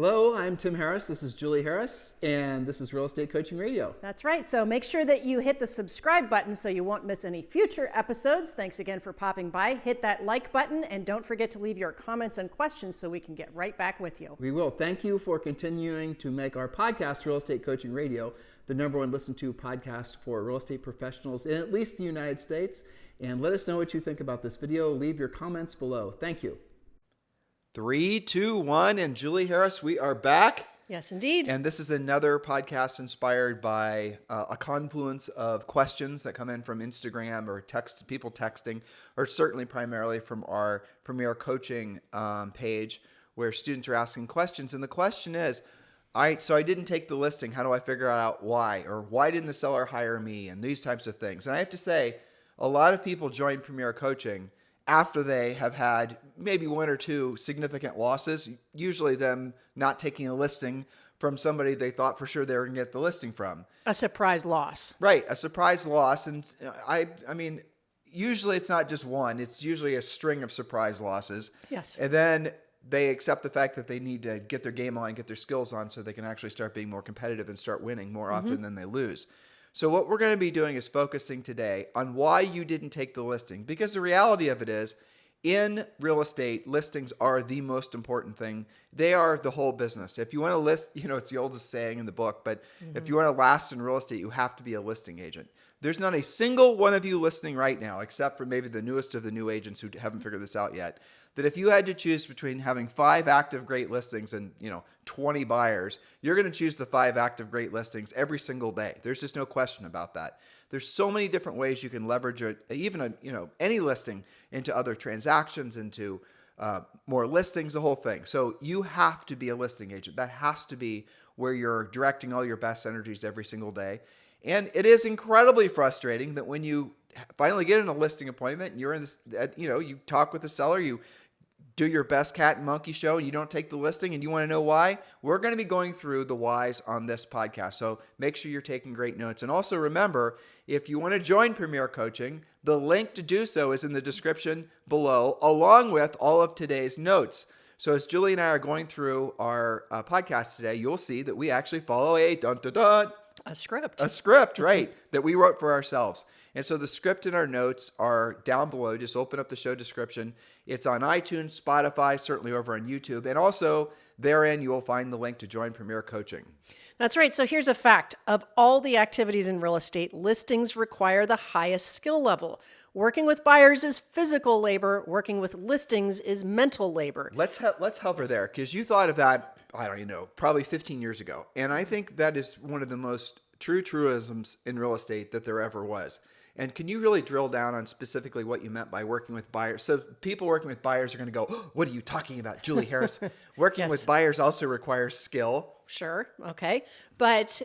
Hello, I'm Tim Harris. This is Julie Harris, and this is Real Estate Coaching Radio. That's right. So make sure that you hit the subscribe button so you won't miss any future episodes. Thanks again for popping by. Hit that like button, and don't forget to leave your comments and questions so we can get right back with you. We will. Thank you for continuing to make our podcast, Real Estate Coaching Radio, the #1 listened to podcast for real estate professionals in at least the United States. And let us know what you think about this video. Leave your comments below. Thank you. 3, 2, 1, and Julie Harris, we are back. Yes, indeed. And this is another podcast inspired by a confluence of questions that come in from Instagram or people texting, or certainly primarily from our Premier Coaching page, where students are asking questions. And the question is, so I didn't take the listing. How do I figure out why? Or why didn't the seller hire me? And these types of things. And I have to say, a lot of people join Premier Coaching after they have had maybe 1 or 2 significant losses, usually them not taking a listing from somebody they thought for sure they were going to get the listing from. A surprise loss. Right, a surprise loss. And I mean, usually it's not just one, it's usually a string of surprise losses. Yes. And then they accept the fact that they need to get their game on, get their skills on so they can actually start being more competitive and start winning more often than they lose. So what we're going to be doing is focusing today on why you didn't take the listing, because the reality of it is, in real estate, listings are the most important thing. They are the whole business. If you want to list, it's the oldest saying in the book, but if you want to last in real estate, you have to be a listing agent. There's not a single one of you listening right now, except for maybe the newest of the new agents who haven't figured this out yet, that if you had to choose between having 5 active great listings and 20 buyers, you're going to choose the 5 active great listings every single day. There's just no question about that. There's so many different ways you can leverage it, even any listing into other transactions, into more listings, the whole thing. So you have to be a listing agent. That has to be where you're directing all your best energies every single day. And it is incredibly frustrating that when you finally get in a listing appointment and you're in this, you talk with the seller, you do your best cat and monkey show, and you don't take the listing, and you want to know why? We're going to be going through the whys on this podcast. So make sure you're taking great notes. And also remember, if you want to join Premier Coaching, the link to do so is in the description below, along with all of today's notes. So as Julie and I are going through our podcast today, you'll see that we actually follow a script. A script, right, that we wrote for ourselves. And so the script and our notes are down below. Just open up the show description. It's on iTunes, Spotify, certainly over on YouTube. And also therein, you will find the link to join Premier Coaching. That's right. So here's a fact. Of all the activities in real estate, listings require the highest skill level. Working with buyers is physical labor. Working with listings is mental labor. Let's hover there, because you thought of that, I don't even know, probably 15 years ago. And I think that is one of the most true truisms in real estate that there ever was. And can you really drill down on specifically what you meant by working with buyers? So people working with buyers are going to go, oh, what are you talking about, Julie Harris? Working Yes. with buyers also requires skill. Sure. Okay.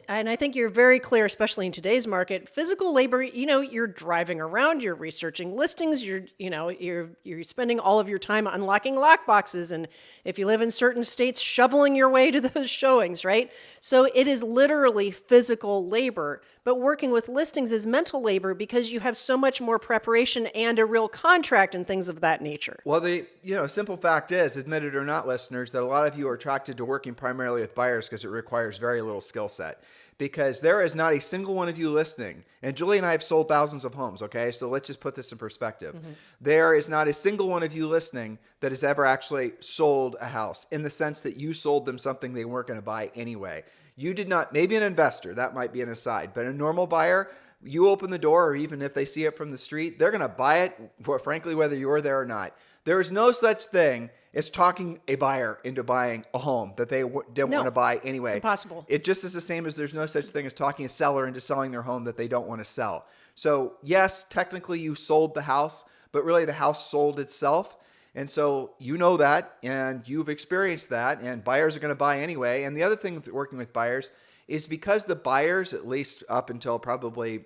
And I think you're very clear, especially in today's market, physical labor, you're driving around, you're researching listings, you're spending all of your time unlocking lockboxes. And if you live in certain states, shoveling your way to those showings, right? So it is literally physical labor, but working with listings is mental labor because you have so much more preparation and a real contract and things of that nature. Well, the simple fact is, admit it or not, listeners, that a lot of you are attracted to working primarily with buyers because it requires very little skill set. Because there is not a single one of you listening, and Julie and I have sold thousands of homes, okay? So let's just put this in perspective. There is not a single one of you listening that has ever actually sold a house in the sense that you sold them something they weren't going to buy anyway. You did not, maybe an investor, that might be an aside, but a normal buyer, you open the door, or even if they see it from the street, they're going to buy it, frankly, whether you're there or not. There is no such thing as talking a buyer into buying a home that they didn't want to buy anyway. It's impossible. It just is the same as there's no such thing as talking a seller into selling their home that they don't want to sell. So yes, technically you sold the house, but really the house sold itself. And so you know that, and you've experienced that, and buyers are going to buy anyway. And the other thing with working with buyers is because the buyers, at least up until probably,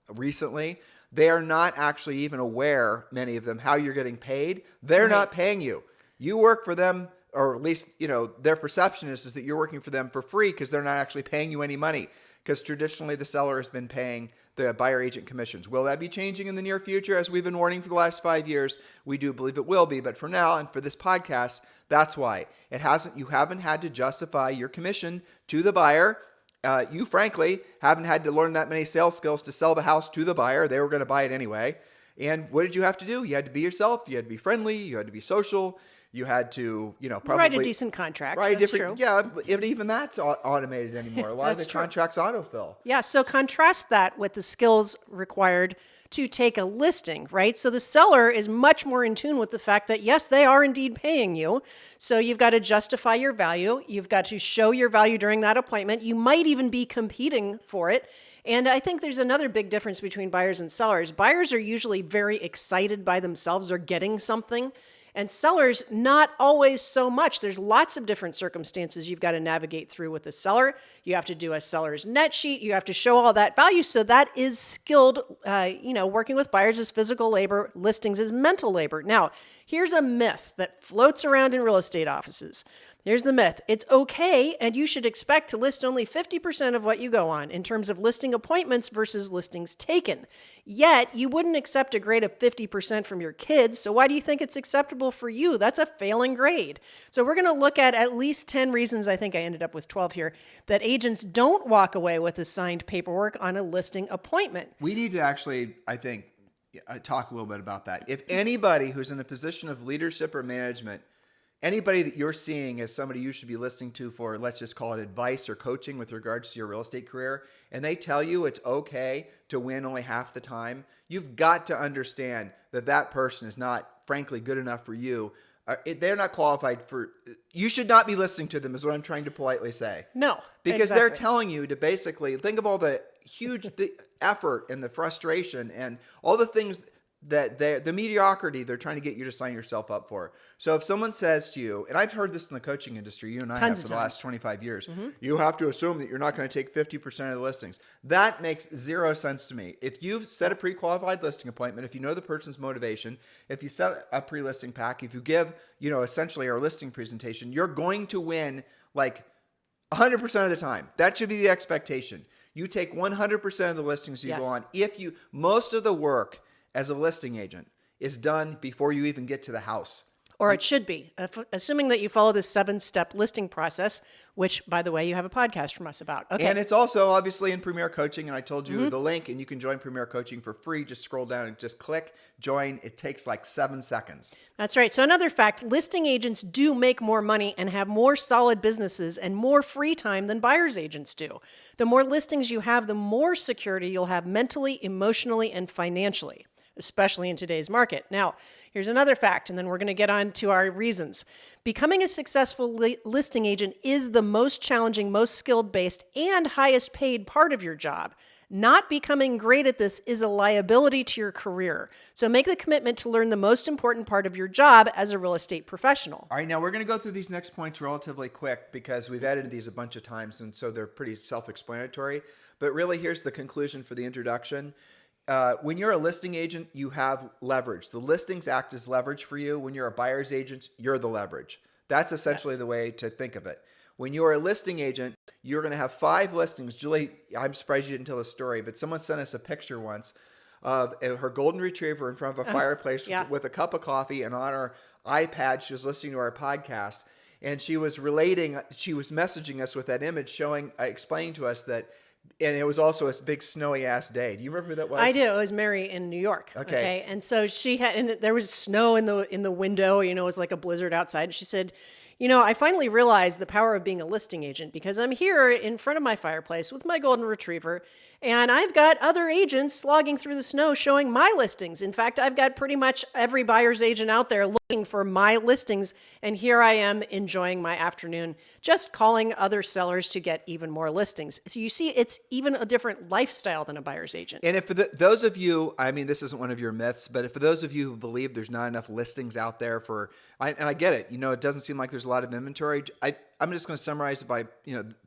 recently, they are not actually even aware, many of them, how you're getting paid. They're not paying you. You work for them, or at least, their perception is that you're working for them for free because they're not actually paying you any money. because traditionally the seller has been paying the buyer agent commissions. Will that be changing in the near future? As we've been warning for the last 5 years, we do believe it will be. But for now and for this podcast, that's why you haven't had to justify your commission to the buyer. You frankly haven't had to learn that many sales skills to sell the house to the buyer. They were going to buy it anyway. And what did you have to do? You had to be yourself. You had to be friendly. You had to be social. You had to, probably write a decent contract. That's true. Yeah, but even that's automated anymore. A lot of the contracts autofill. Yeah, so contrast that with the skills required to take a listing, right? So the seller is much more in tune with the fact that, yes, they are indeed paying you. So you've got to justify your value. You've got to show your value during that appointment. You might even be competing for it. And I think there's another big difference between buyers and sellers. Buyers are usually very excited by themselves or getting something. And sellers, not always so much. There's lots of different circumstances you've got to navigate through with the seller. You have to do a seller's net sheet. You have to show all that value. So that is skilled, working with buyers is physical labor, listings is mental labor. Now, here's a myth that floats around in real estate offices. Here's the myth. It's okay, and you should expect to list only 50% of what you go on in terms of listing appointments versus listings taken. Yet, you wouldn't accept a grade of 50% from your kids, so why do you think it's acceptable for you? That's a failing grade. So we're going to look at least 10 reasons, I think I ended up with 12 here, that agents don't walk away with assigned paperwork on a listing appointment. We need to actually, I think, talk a little bit about that. If anybody who's in a position of leadership or management, anybody that you're seeing as somebody you should be listening to for, let's just call it advice or coaching with regards to your real estate career, and they tell you it's okay to win only half the time, you've got to understand that that person is not, frankly, good enough for you. They're not qualified for, you should not be listening to them is what I'm trying to politely say. No. Because they're telling you to basically, think of all the huge effort and the frustration and all the things that the mediocrity they're trying to get you to sign yourself up for. So if someone says to you, and I've heard this in the coaching industry, you and I have for the last 25 years, you have to assume that you're not going to take 50% of the listings. That makes zero sense to me. If you've set a pre-qualified listing appointment, if you know the person's motivation, if you set a pre-listing pack, if you give, essentially our listing presentation, you're going to win like 100% of the time. That should be the expectation. You take 100% of the listings you go on. Most of the work as a listing agent is done before you even get to the house. Or it should be, assuming that you follow this 7-step listing process, which, by the way, you have a podcast from us about. Okay. And it's also obviously in Premier Coaching, and I told you the link, and you can join Premier Coaching for free. Just scroll down and just click join. It takes like 7 seconds. That's right. So another fact, listing agents do make more money and have more solid businesses and more free time than buyer's agents do. The more listings you have, the more security you'll have mentally, emotionally, and financially, especially in today's market. Now, here's another fact, and then we're going to get on to our reasons. Becoming a successful listing agent is the most challenging, most skilled-based, and highest paid part of your job. Not becoming great at this is a liability to your career. So make the commitment to learn the most important part of your job as a real estate professional. All right, now we're going to go through these next points relatively quick because we've edited these a bunch of times, and so they're pretty self-explanatory. But really, here's the conclusion for the introduction. When you're a listing agent, you have leverage. The listings act as leverage for you. When you're a buyer's agent, you're the leverage. That's essentially the way to think of it. When you're a listing agent, you're going to have 5 listings. Julie, I'm surprised you didn't tell the story, but someone sent us a picture once of her golden retriever in front of a fireplace with a cup of coffee, and on her iPad, she was listening to our podcast, and she was messaging us with that image, explaining to us that. And it was also a big snowy ass day. Do you remember who that was? I do. It was Mary in New York. Okay. And so there was snow in the window, it was like a blizzard outside. And she said, I finally realized the power of being a listing agent because I'm here in front of my fireplace with my golden retriever, and I've got other agents slogging through the snow showing my listings. In fact, I've got pretty much every buyer's agent out there looking for my listings, and here I am enjoying my afternoon, just calling other sellers to get even more listings. So you see, it's even a different lifestyle than a buyer's agent. And if for those of you, this isn't one of your myths, but for those of you who believe there's not enough listings out there and I get it, it doesn't seem like there's a lot of inventory. I'm just going to summarize it by,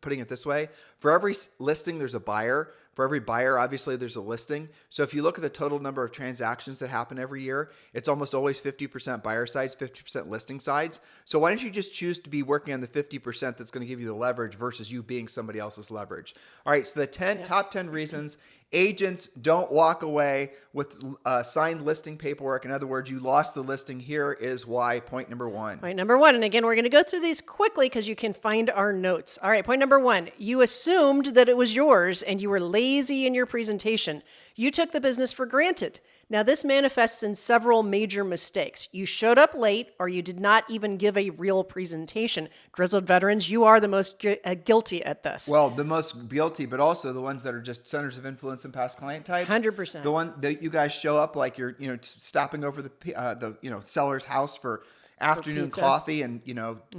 putting it this way. For every listing, there's a buyer. For every buyer, obviously, there's a listing. So if you look at the total number of transactions that happen every year, it's almost always 50% buyer sides, 50% listing sides. So why don't you just choose to be working on the 50% that's going to give you the leverage versus you being somebody else's leverage? All right, so the top 10 reasons agents don't walk away with signed listing paperwork. In other words, you lost the listing. Here is why. Point number one. Point number one. And again, we're going to go through these quickly because you can find our notes. All right. Point number one. You assumed that it was yours and you were lazy in your presentation. You took the business for granted. Now, this manifests in several major mistakes. You showed up late or you did not even give a real presentation. Grizzled veterans, you are the most guilty at this. Well, the most guilty, but also the ones that are just centers of influence and past client types. 100%. The one that you guys show up like you're, stopping over the seller's house for afternoon coffee and,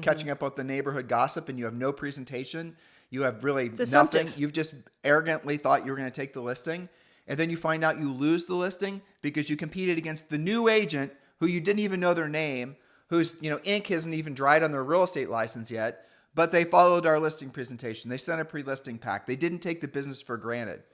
catching up with the neighborhood gossip, and you have no presentation. You have really nothing. You've just arrogantly thought you were going to take the listing. And then you find out you lose the listing because you competed against the new agent who you didn't even know their name, whose ink hasn't even dried on their real estate license yet, but they followed our listing presentation. They sent a pre-listing pack. They didn't take the business for granted.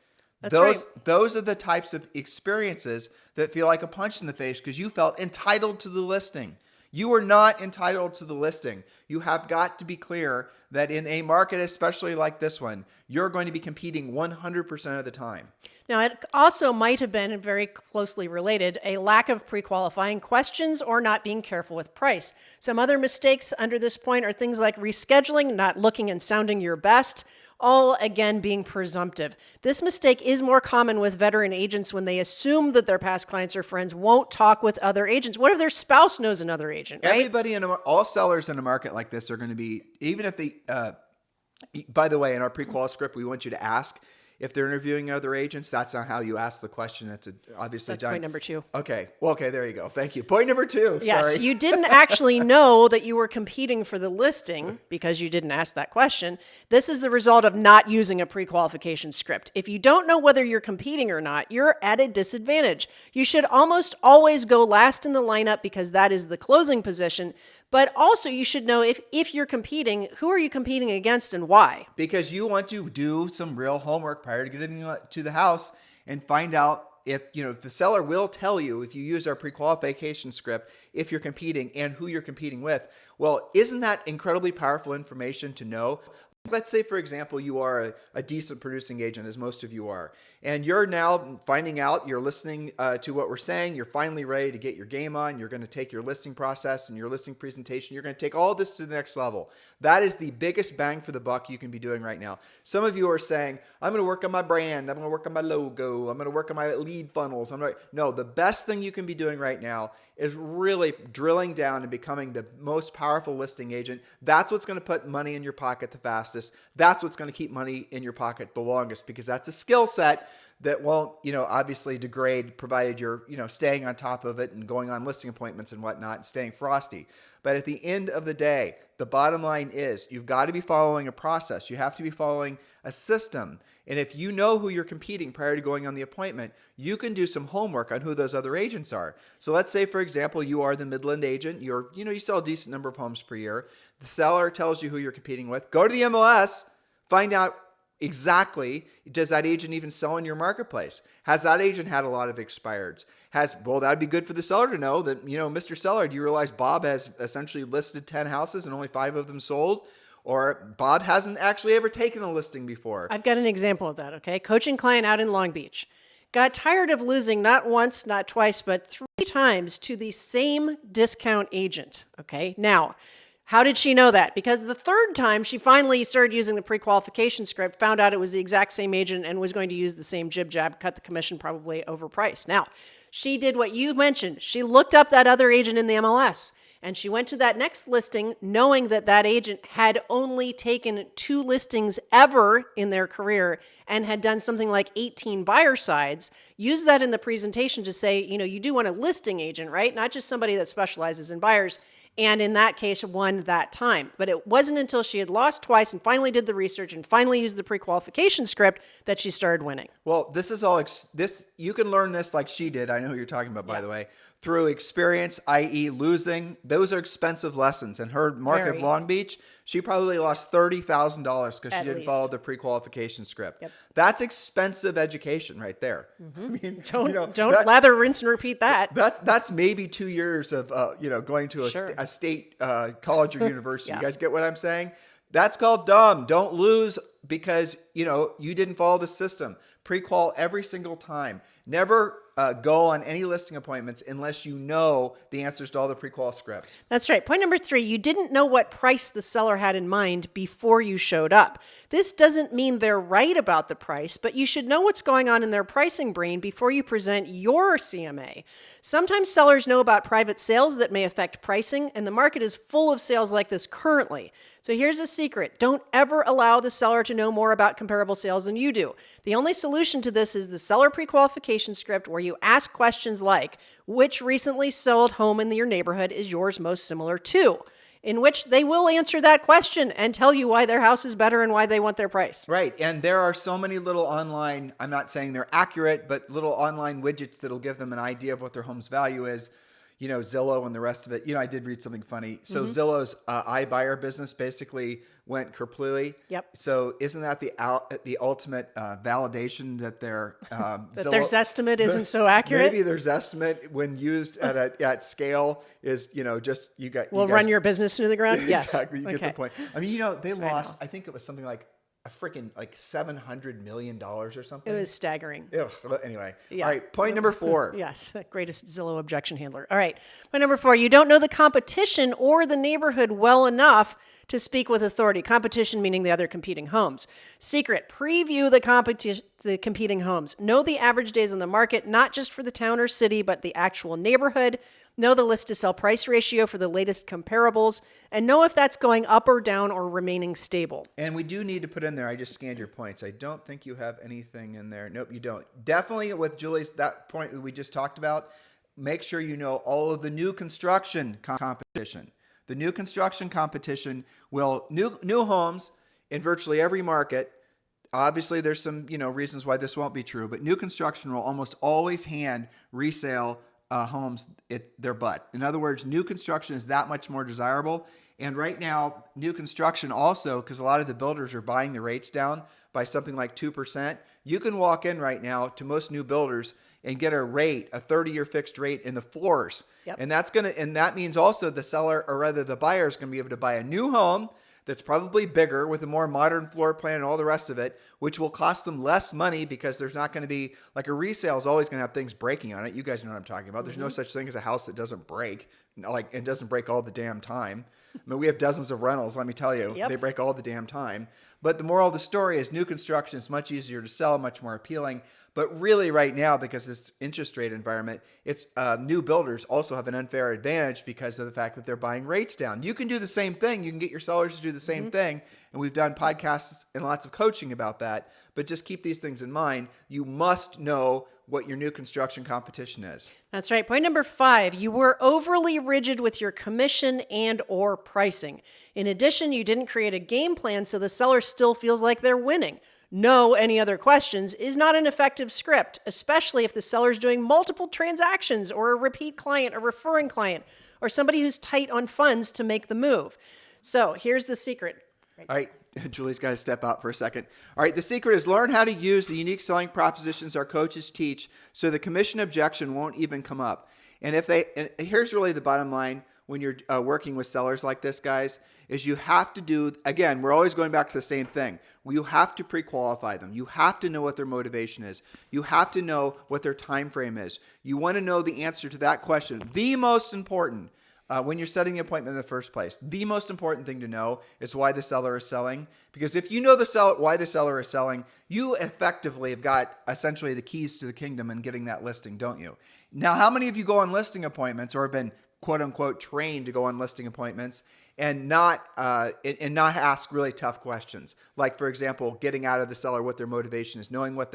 Those are the types of experiences that feel like a punch in the face because you felt entitled to the listing. You are not entitled to the listing. You have got to be clear that in a market, especially like this one, you're going to be competing 100% of the time. Now, it also might have been very closely related, a lack of pre-qualifying questions or not being careful with price. Some other mistakes under this point are things like rescheduling, not looking and sounding your best, all again being presumptive. This mistake is more common with veteran agents when they assume that their past clients or friends won't talk with other agents. What if their spouse knows another agent, right? Everybody, all sellers in a market like this are going to be, even if they, by the way, in our pre-qual script, we want you to ask if they're interviewing other agents. That's not how you ask the question. That's obviously done. Point number two. Okay. Well, okay, there you go. Thank you. Point number two. Yes, Sorry. you didn't actually know that you were competing for the listing because you didn't ask that question. This is the result of not using a pre-qualification script. If you don't know whether you're competing or not, you're at a disadvantage. You should almost always go last in the lineup because that is the closing position. But also you should know if you're competing, who are you competing against and why? Because you want to do some real homework prior to getting to the house and find out if the seller will tell you, if you use our pre-qualification script, if you're competing and who you're competing with. Well, isn't that incredibly powerful information to know? Let's say, for example, you are a decent producing agent, as most of you are, and you're now finding out, you're listening to what we're saying, you're finally ready to get your game on, you're going to take your listing process and your listing presentation, you're going to take all this to the next level. That is the biggest bang for the buck you can be doing right now. Some of you are saying, I'm going to work on my brand, I'm going to work on my logo, I'm going to work on my lead funnels. No, the best thing you can be doing right now is really drilling down and becoming the most powerful listing agent. That's what's going to put money in your pocket the fastest. That's what's going to keep money in your pocket the longest, because that's a skill set that won't, obviously degrade, provided you're, staying on top of it and going on listing appointments and whatnot and staying frosty. But at the end of the day, the bottom line is you've got to be following a process. You have to be following a system. And if you know who you're competing prior to going on the appointment, you can do some homework on who those other agents are. So let's say, for example, you are the Midland agent. You sell a decent number of homes per year. The seller tells you who you're competing with. Go to the MLS, find out exactly, does that agent even sell in your marketplace? Has that agent had a lot of expireds? That'd be good for the seller to know that, Mr. Seller, do you realize Bob has essentially listed 10 houses and only 5 of them sold? Or Bob hasn't actually ever taken a listing before. I've got an example of that, okay? Coaching client out in Long Beach. Got tired of losing not once, not twice, but 3 times to the same discount agent, okay? Now, how did she know that? Because the 3rd time she finally started using the pre-qualification script, found out it was the exact same agent and was going to use the same jib-jab, cut the commission probably overpriced. Now, she did what you mentioned. She looked up that other agent in the MLS. And she went to that next listing knowing that that agent had only taken 2 listings ever in their career and had done something like 18 buyer sides. Use that in the presentation to say, you do want a listing agent, right? Not just somebody that specializes in buyers. And in that case, won that time. But it wasn't until she had lost twice and finally did the research and finally used the pre-qualification script that she started winning. Well, this is all, you can learn this like she did. I know who you're talking about, by the way, through experience, i.e. losing. Those are expensive lessons. In her market of Long Beach, She probably lost $30,000 because she At didn't least. follow the pre-qualification script. Yep. That's expensive education right there. I mean, Don't lather, rinse, and repeat that. That's maybe 2 years of going to Sure. a state college or university. Yeah. You guys get what I'm saying? That's called dumb. Don't lose because you didn't follow the system. Pre-qual every single time. Never go on any listing appointments unless you know the answers to all the pre-qual scripts. That's right. Point number 3, you didn't know what price the seller had in mind before you showed up. This doesn't mean they're right about the price, but you should know what's going on in their pricing brain before you present your CMA. Sometimes sellers know about private sales that may affect pricing, and the market is full of sales like this currently. So here's a secret. Don't ever allow the seller to know more about comparable sales than you do. The only solution to this is the seller pre-qualification script, where you ask questions like, which recently sold home in your neighborhood is yours most similar to? In which they will answer that question and tell you why their house is better and why they want their price. Right. And there are so many little online, I'm not saying they're accurate, but little online widgets that'll give them an idea of what their home's value is. Zillow and the rest of it. I did read something funny. So Zillow's iBuyer business basically went kerplooey. Yep. So isn't that the ultimate validation that their That their Zestimate isn't so accurate? Maybe their Zestimate, when used at scale, is just Will run your business into the ground. Yes. Exactly. You Okay. get the point. I mean, they lost. I think it was something like a freaking $700 million or something. It was staggering. Ugh. But anyway. Yeah. All right. Point number 4. Yes, the greatest Zillow objection handler. All right. Point number 4, you don't know the competition or the neighborhood well enough to speak with authority. Competition meaning the other competing homes. Secret, preview the competing homes. Know the average days on the market, not just for the town or city, but the actual neighborhood. Know the list to sell price ratio for the latest comparables, and know if that's going up or down or remaining stable. And we do need to put in there, I just scanned your points. I don't think you have anything in there. Nope, you don't. Definitely with Julie's, that point that we just talked about, make sure you know all of the new construction competition. The new construction competition will, new homes in virtually every market. Obviously, there's some reasons why this won't be true, but new construction will almost always hand resale homes their butt. In other words, new construction is that much more desirable. And right now, new construction also, because a lot of the builders are buying the rates down by something like 2%, you can walk in right now to most new builders and get a 30-year fixed rate in the 4s. Yep. And that means also the seller, or rather the buyer, is going to be able to buy a new home that's probably bigger with a more modern floor plan and all the rest of it, which will cost them less money because there's not going to be, like, a resale is always going to have things breaking on it. You guys know what I'm talking about. There's no such thing as a house that doesn't break, and doesn't break all the damn time. I mean, we have dozens of rentals, let me tell you. Yep. They break all the damn time. But the moral of the story is new construction is much easier to sell, much more appealing. But really right now, because this interest rate environment, it's new builders also have an unfair advantage because of the fact that they're buying rates down. You can do the same thing. You can get your sellers to do the same thing. And we've done podcasts and lots of coaching about that. But just keep these things in mind. You must know what your new construction competition is. That's right. Point number 5, you were overly rigid with your commission and or pricing. In addition, you didn't create a game plan so the seller still feels like they're winning. No any other questions is not an effective script, especially if the seller's doing multiple transactions or a repeat client, a referring client, or somebody who's tight on funds to make the move. So here's the secret. All right. Julie's got to step out for a second. All right. The secret is learn how to use the unique selling propositions our coaches teach so the commission objection won't even come up. And here's really the bottom line when you're working with sellers like this, guys, is you have to do, again, we're always going back to the same thing. You have to pre-qualify them. You have to know what their motivation is. You have to know what their time frame is. You want to know the answer to that question. The most important, when you're setting the appointment in the first place, the most important thing to know is why the seller is selling. Because if you know why the seller is selling, you effectively have got essentially the keys to the kingdom in getting that listing, don't you? Now, how many of you go on listing appointments or have been quote unquote trained to go on listing appointments and not ask really tough questions? Like, for example, getting out of the seller what their motivation is, knowing what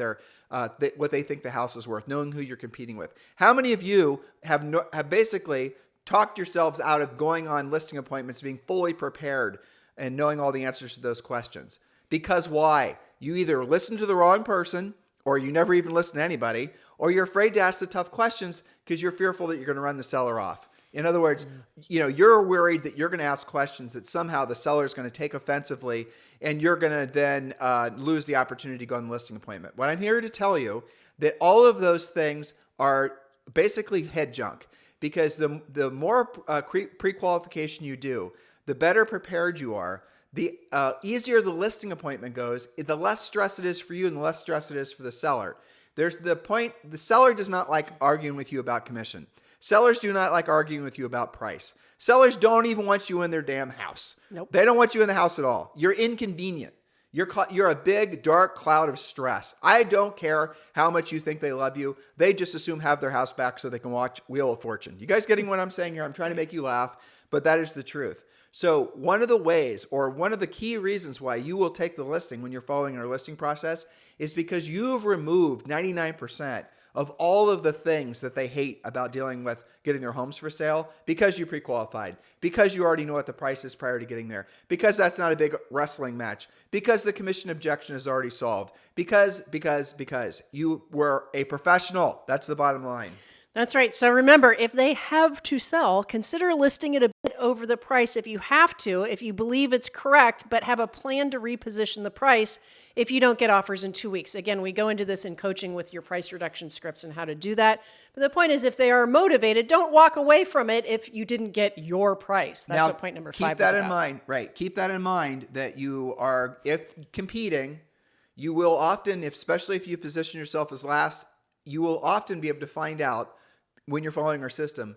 what they think the house is worth, knowing who you're competing with. How many of you have basically talked yourselves out of going on listing appointments, being fully prepared and knowing all the answers to those questions? Because why? You either listen to the wrong person, or you never even listen to anybody, or you're afraid to ask the tough questions because you're fearful that you're going to run the seller off. In other words, you're worried that you're going to ask questions that somehow the seller is going to take offensively, and you're going to then lose the opportunity to go on the listing appointment. What I'm here to tell you that all of those things are basically head junk, because the more pre-qualification you do, the better prepared you are. The easier the listing appointment goes, the less stress it is for you and the less stress it is for the seller. There's the point, the seller does not like arguing with you about commission. Sellers do not like arguing with you about price. Sellers don't even want you in their damn house. Nope. They don't want you in the house at all. You're inconvenient. You're a big, dark cloud of stress. I don't care how much you think they love you. They just assume have their house back so they can watch Wheel of Fortune. You guys getting what I'm saying here? I'm trying to make you laugh, but that is the truth. So one of the ways, or one of the key reasons why you will take the listing when you're following our listing process, is because you've removed 99% of all of the things that they hate about dealing with getting their homes for sale, because you pre-qualified, because you already know what the price is prior to getting there, because that's not a big wrestling match, because the commission objection is already solved, because you were a professional. That's the bottom line. That's right. So remember, if they have to sell, consider listing it a bit over the price if you have to, if you believe it's correct, but have a plan to reposition the price if you don't get offers in 2 weeks. Again, we go into this in coaching with your price reduction scripts and how to do that. But the point is, if they are motivated, don't walk away from it if you didn't get your price. That's what point number 5 is about. Keep that in mind, right? Keep that in mind that you are, if competing, you will often, especially if you position yourself as last, you will often be able to find out when you're following our system,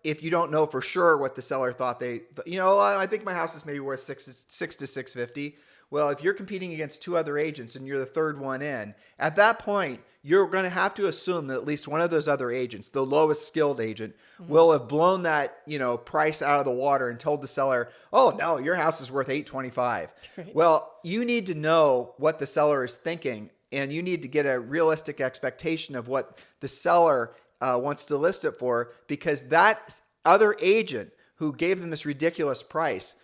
if you don't know for sure what the seller thought I think my house is maybe worth six to 650. Well, if you're competing against 2 other agents and you're the third one in, at that point, you're going to have to assume that at least one of those other agents, the lowest skilled agent, will have blown that, price out of the water and told the seller, "Oh no, your house is worth $825." Right. Well, you need to know what the seller is thinking, and you need to get a realistic expectation of what the seller wants to list it for, because that other agent who gave them this ridiculous price,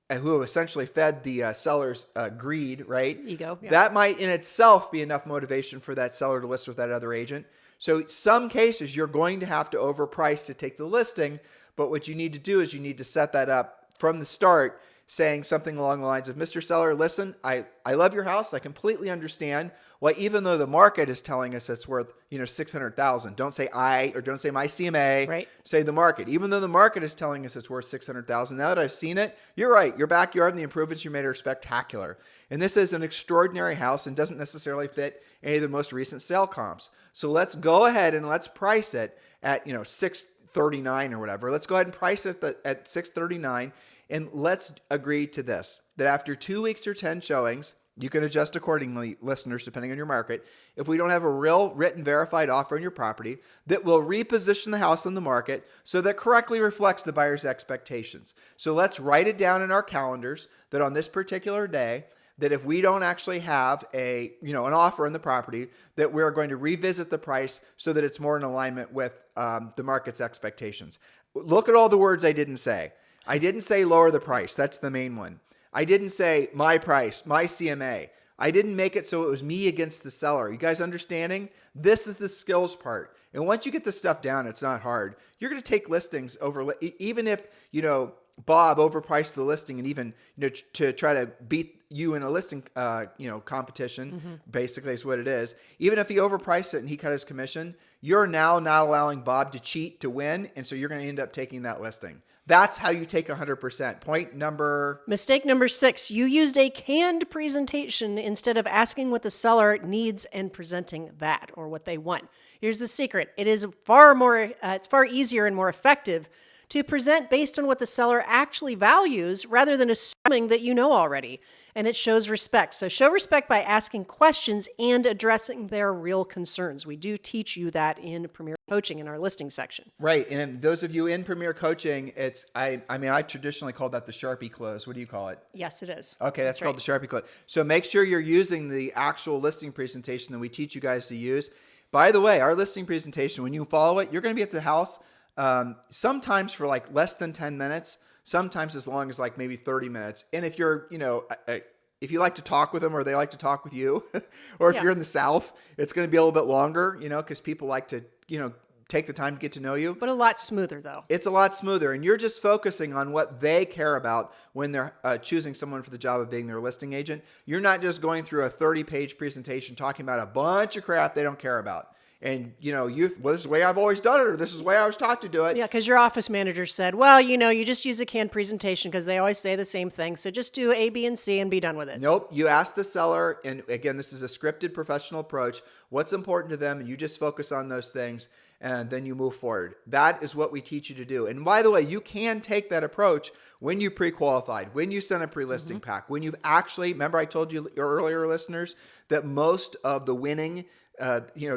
who essentially fed the seller's greed, right? Ego. Yeah. That might in itself be enough motivation for that seller to list with that other agent. So some cases you're going to have to overprice to take the listing, but what you need to do is you need to set that up from the start, saying something along the lines of, "Mr. Seller, listen, I love your house. I completely understand. Well, even though the market is telling us it's worth, $600,000, don't say I, or don't say my CMA, right. Say the market. Even though the market is telling us it's worth $600,000, now that I've seen it, you're right. Your backyard and the improvements you made are spectacular. And this is an extraordinary house and doesn't necessarily fit any of the most recent sale comps. So let's go ahead and let's price it at, $639 or whatever. Let's go ahead and price it at $639. And let's agree to this, that after 2 weeks or 10 showings, you can adjust accordingly, listeners, depending on your market. If we don't have a real written verified offer on your property, that will reposition the house on the market so that correctly reflects the buyer's expectations. So let's write it down in our calendars that on this particular day, that if we don't actually have an offer on the property, that we're going to revisit the price so that it's more in alignment with the market's expectations. Look at all the words I didn't say. I didn't say lower the price. That's the main one. I didn't say my price, my CMA. I didn't make it so it was me against the seller. You guys understanding? This is the skills part. And once you get this stuff down, it's not hard. You're going to take listings over, even if, Bob overpriced the listing and even, to try to beat you in a listing, competition, basically is what it is. Even if he overpriced it and he cut his commission, you're now not allowing Bob to cheat to win. And so you're going to end up taking that listing. That's how you take 100%. Mistake number 6, you used a canned presentation instead of asking what the seller needs and presenting that, or what they want. Here's the secret. It is it's far easier and more effective to present based on what the seller actually values rather than assuming that you know already. And it shows respect. So show respect by asking questions and addressing their real concerns. We do teach you that in Premier Coaching in our listing section. Right. And those of you in Premier Coaching, I've traditionally called that the Sharpie close. What do you call it? Yes, it is. Okay, that's called the Sharpie close. So make sure you're using the actual listing presentation that we teach you guys to use. By the way, our listing presentation, when you follow it, you're going to be at the house sometimes for like less than 10 minutes, sometimes as long as like maybe 30 minutes. And if you're, if you like to talk with them or they like to talk with you, or if you're in the South, it's going to be a little bit longer, because people like to, take the time to get to know you. But a lot smoother, though. It's a lot smoother, and you're just focusing on what they care about when they're choosing someone for the job of being their listing agent. You're not just going through a 30-page presentation talking about a bunch of crap they don't care about. And, well, this is the way I've always done it, or this is the way I was taught to do it. Yeah, because your office manager said, well, you just use a canned presentation because they always say the same thing. So just do A, B, and C and be done with it. Nope. You ask the seller, and again, this is a scripted professional approach, what's important to them, and you just focus on those things, and then you move forward. That is what we teach you to do. And by the way, you can take that approach when you pre-qualified, when you send a pre-listing pack, when you've actually, remember I told you earlier, listeners, that most of the winning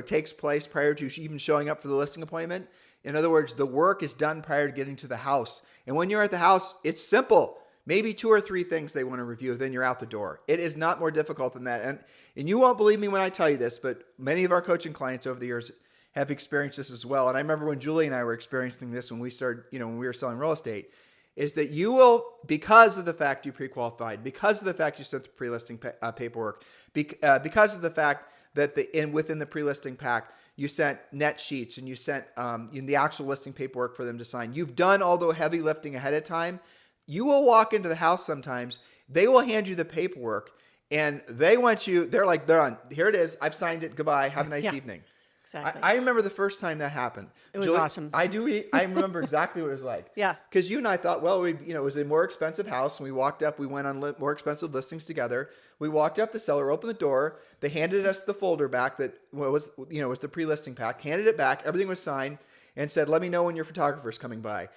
takes place prior to even showing up for the listing appointment. In other words, the work is done prior to getting to the house. And when you're at the house, it's simple. Maybe 2 or 3 things they want to review, then you're out the door. It is not more difficult than that. And you won't believe me when I tell you this, but many of our coaching clients over the years have experienced this as well. And I remember when Julie and I were experiencing this when we started, when we were selling real estate, is that you will, because of the fact you pre-qualified, because of the fact you sent the pre-listing paperwork, because of the fact that within the pre-listing pack, you sent net sheets and you sent the actual listing paperwork for them to sign. You've done all the heavy lifting ahead of time. You will walk into the house sometimes. They will hand you the paperwork and they want you, they're like, they're on, here it is. I've signed it. Goodbye. Have a nice evening. Exactly. I remember the first time that happened. It was awesome. I remember exactly what it was like. Yeah. Because you and I thought, well, it was a more expensive house, and we walked up. We went on more expensive listings together. We walked up. The seller opened the door. They handed us the folder back that was the pre-listing pack. Handed it back. Everything was signed, and said, "Let me know when your photographer's coming by."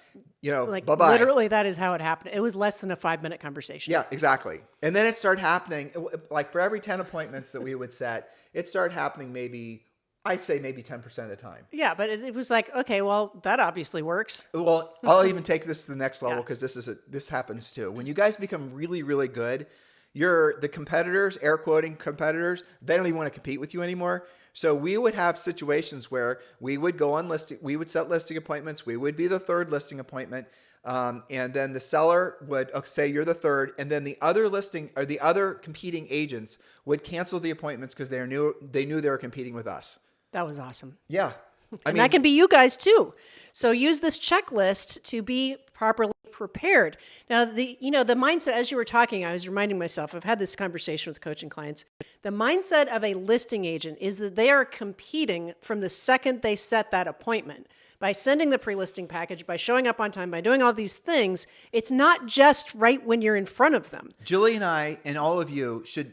Bye-bye. Literally, that is how it happened. It was less than a 5-minute conversation. Yeah, exactly. And then it started happening. Like for every 10 appointments that we would set, it started happening I'd say maybe 10% of the time. Yeah, but it was like, okay, well, that obviously works. Well, I'll even take this to the next level because this happens too. When you guys become really, really good, the competitors, air quoting competitors, they don't even want to compete with you anymore. So we would have situations where we would go on listing, we would set listing appointments. We would be the third listing appointment. And then the seller would say you're the third, and then the other listing or the other competing agents would cancel the appointments because they knew they were competing with us. That was awesome. Yeah. And that can be you guys too. So use this checklist to be properly prepared. Now, the mindset, as you were talking, I was reminding myself, I've had this conversation with coaching clients. The mindset of a listing agent is that they are competing from the second they set that appointment. By sending the pre-listing package, by showing up on time, by doing all these things, it's not just right when you're in front of them. Julie and I and all of you should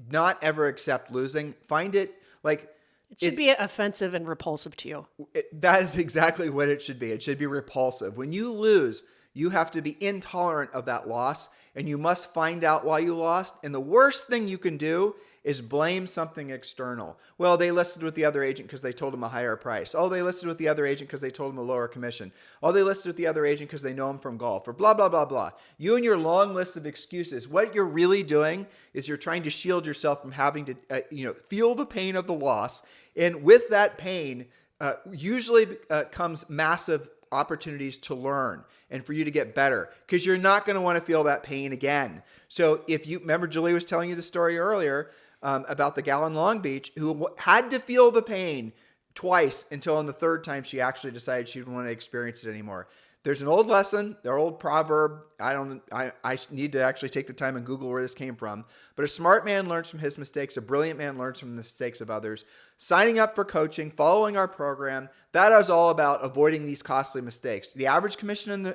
not ever accept losing. Find it like... It should be offensive and repulsive to you. That is exactly what it should be. It should be repulsive. When you lose, you have to be intolerant of that loss, and you must find out why you lost. And the worst thing you can do is blame something external. Well, they listed with the other agent because they told him a higher price. Oh, they listed with the other agent because they told him a lower commission. Oh, they listed with the other agent because they know him from golf, or blah, blah, blah, blah. You and your long list of excuses, what you're really doing is you're trying to shield yourself from having to, feel the pain of the loss. And with that pain, usually comes massive opportunities to learn and for you to get better, because you're not going to want to feel that pain again. So if you remember, Julie was telling you the story earlier about the gal in Long Beach who had to feel the pain twice until on the third time she actually decided she didn't want to experience it anymore. There's an old lesson, their old proverb. I need to actually take the time and Google where this came from. But a smart man learns from his mistakes. A brilliant man learns from the mistakes of others. Signing up for coaching, following our program, that is all about avoiding these costly mistakes. The average commission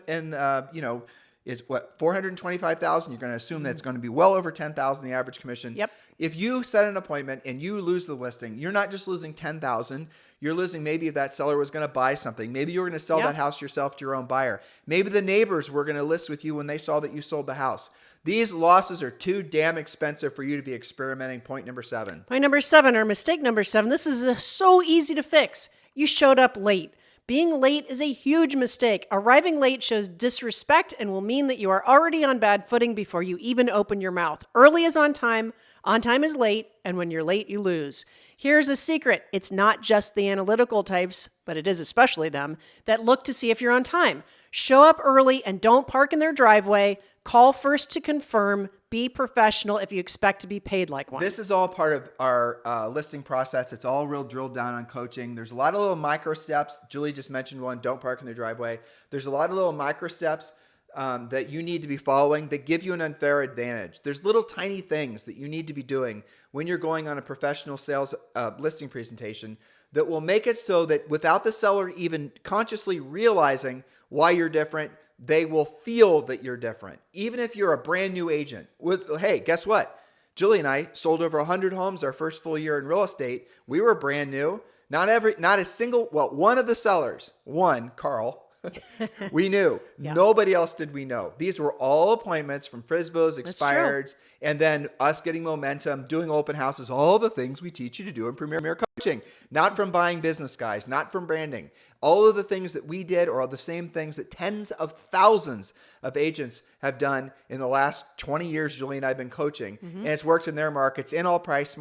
is what, $425,000. You're going to assume that it's going to be well over $10,000, the average commission. Yep. If you set an appointment and you lose the listing, you're not just losing $10,000. You're losing maybe if that seller was going to buy something. Maybe you were going to sell that house yourself to your own buyer. Maybe the neighbors were going to list with you when they saw that you sold the house. These losses are too damn expensive for you to be experimenting. Point number 7. Point number 7, or mistake number 7. This is so easy to fix. You showed up late. Being late is a huge mistake. Arriving late shows disrespect and will mean that you are already on bad footing before you even open your mouth. Early is on time is late, and when you're late, you lose. Here's a secret. It's not just the analytical types, but it is especially them, that look to see if you're on time. Show up early and don't park in their driveway. Call first to confirm. Be professional if you expect to be paid like one. This is all part of our listing process. It's all real drilled down on coaching. There's a lot of little micro steps. Julie just mentioned one, don't park in their driveway. There's a lot of little micro steps that you need to be following that give you an unfair advantage. There's little tiny things that you need to be doing when you're going on a professional sales listing presentation that will make it so that without the seller even consciously realizing why you're different, they will feel that you're different. Even if you're a brand new agent. Hey, guess what? Julie and I sold over 100 homes our first full year in real estate. We were brand new. Not a single, one of the sellers, Carl, we knew. Yeah. Nobody else did we know. These were all appointments from Frisbo's, expireds, and then us getting momentum, doing open houses, all the things we teach you to do in Premier Coaching. Not from buying business guys, not from branding. All of the things that we did are the same things that tens of thousands of agents have done in the last 20 years Julie and I have been coaching. Mm-hmm. And it's worked in their markets, in all price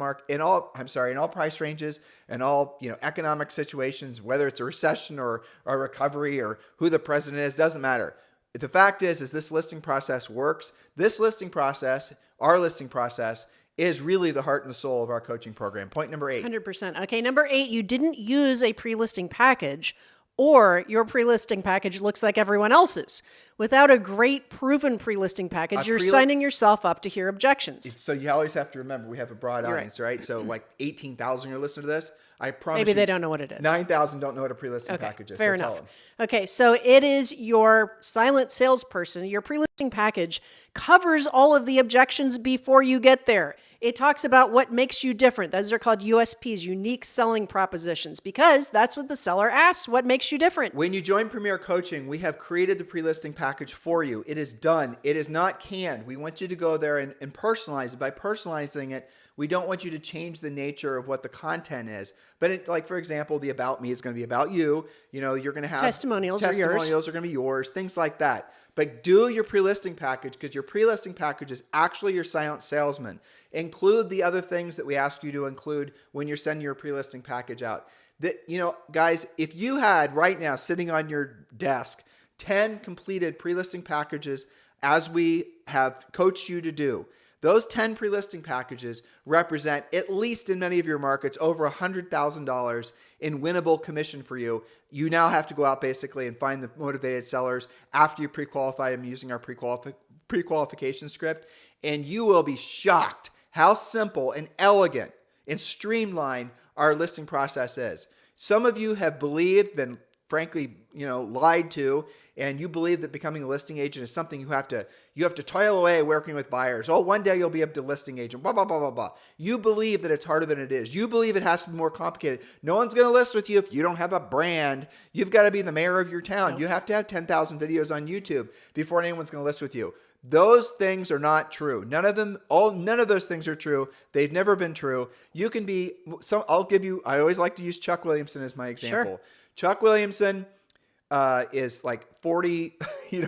ranges and all, economic situations, whether it's a recession or a recovery or who the president is, doesn't matter. The fact is this listing process works. This listing process, our listing process, is really the heart and the soul of our coaching program. Point number 8. 100%. Okay, number 8, you didn't use a pre-listing package, or your pre-listing package looks like everyone else's. Without a great proven pre-listing package, you're signing yourself up to hear objections. So you always have to remember, we have a broad audience, right? So like 18,000 are listening to this. I promise Maybe they don't know what it is. 9,000 don't know what a pre-listing package is. Fair enough. Okay, so it is your silent salesperson. Your pre-listing package covers all of the objections before you get there. It talks about what makes you different. Those are called USPs, unique selling propositions, because that's what the seller asks. What makes you different? When you join Premier Coaching, we have created the pre-listing package for you. It is done. It is not canned. We want you to go there and personalize it. By personalizing it, we don't want you to change the nature of what the content is. But like, for example, the About Me is going to be about you. You're going to have testimonials are going to be yours, things like that. But do your pre-listing package, because your pre-listing package is actually your silent salesman. Include the other things that we ask you to include when you're sending your pre-listing package out. Guys, if you had right now sitting on your desk 10 completed pre-listing packages as we have coached you to do, those 10 pre-listing packages represent, at least in many of your markets, over $100,000 in winnable commission for you. You now have to go out basically and find the motivated sellers after you pre-qualify them using our pre-qualification script, and you will be shocked how simple and elegant and streamlined our listing process is. Some of you have believed, been frankly, lied to, and you believe that becoming a listing agent is something you have to toil away working with buyers. Oh, one day you'll be a listing agent, blah, blah, blah, blah, blah. You believe that it's harder than it is. You believe it has to be more complicated. No one's going to list with you if you don't have a brand. You've got to be the mayor of your town. Nope. You have to have 10,000 videos on YouTube before anyone's going to list with you. Those things are not true. None of those things are true. They've never been true. You can be, I always like to use Chuck Williamson as my example. Sure. Chuck Williamson is like 40.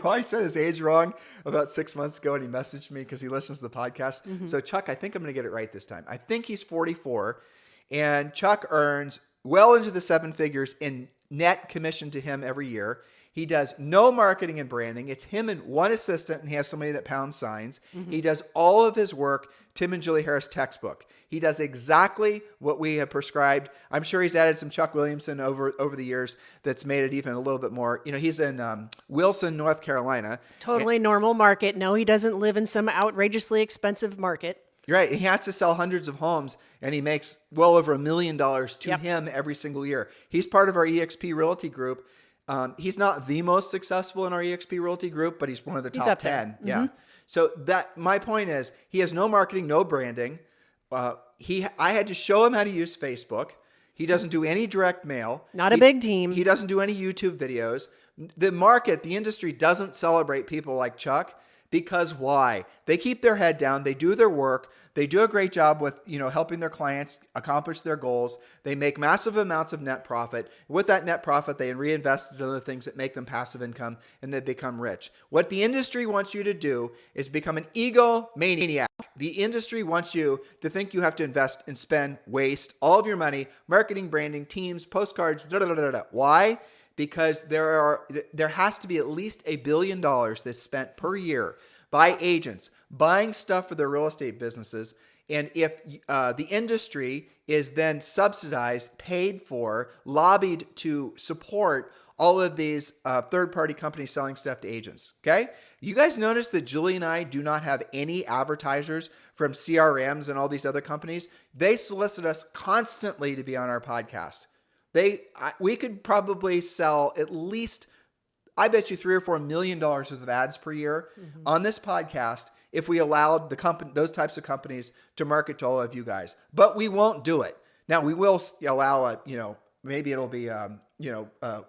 I said his age wrong about 6 months ago, and he messaged me because he listens to the podcast. Mm-hmm. So Chuck, I think I'm going to get it right this time. I think he's 44, and Chuck earns well into the 7 figures in net commission to him every year. He does no marketing and branding. It's him and one assistant, and he has somebody that pounds signs. Mm-hmm. He does all of his work, Tim and Julie Harris textbook. He does exactly what we have prescribed. I'm sure he's added some Chuck Williamson over the years that's made it even a little bit more. He's in Wilson, North Carolina. Totally normal market. No, he doesn't live in some outrageously expensive market. Right. He has to sell hundreds of homes, and he makes well over $1 million to him every single year. He's part of our Exp Realty group. He's not the most successful in our Exp Realty group, but he's one of the top 10. Mm-hmm. Yeah. So my point is, he has no marketing, no branding. I had to show him how to use Facebook. He doesn't do any direct mail. Not a big team. He doesn't do any YouTube videos. The industry doesn't celebrate people like Chuck. Because why? They keep their head down. They do their work. They do a great job with, helping their clients accomplish their goals. They make massive amounts of net profit. With that net profit, they reinvest in other things that make them passive income, and they become rich. What the industry wants you to do is become an egomaniac. The industry wants you to think you have to invest and waste all of your money, marketing, branding, teams, postcards, Why? because there has to be at least $1 billion that's spent per year by agents buying stuff for their real estate businesses. And if the industry is then subsidized, paid for, lobbied to support all of these third-party companies selling stuff to agents, okay? You guys notice that Julie and I do not have any advertisers from CRMs and all these other companies. They solicit us constantly to be on our podcast. We could probably sell at least, I bet you $3 or $4 million worth of ads per year on this podcast if we allowed those types of companies to market to all of you guys. But we won't do it. Now we will allow maybe it'll be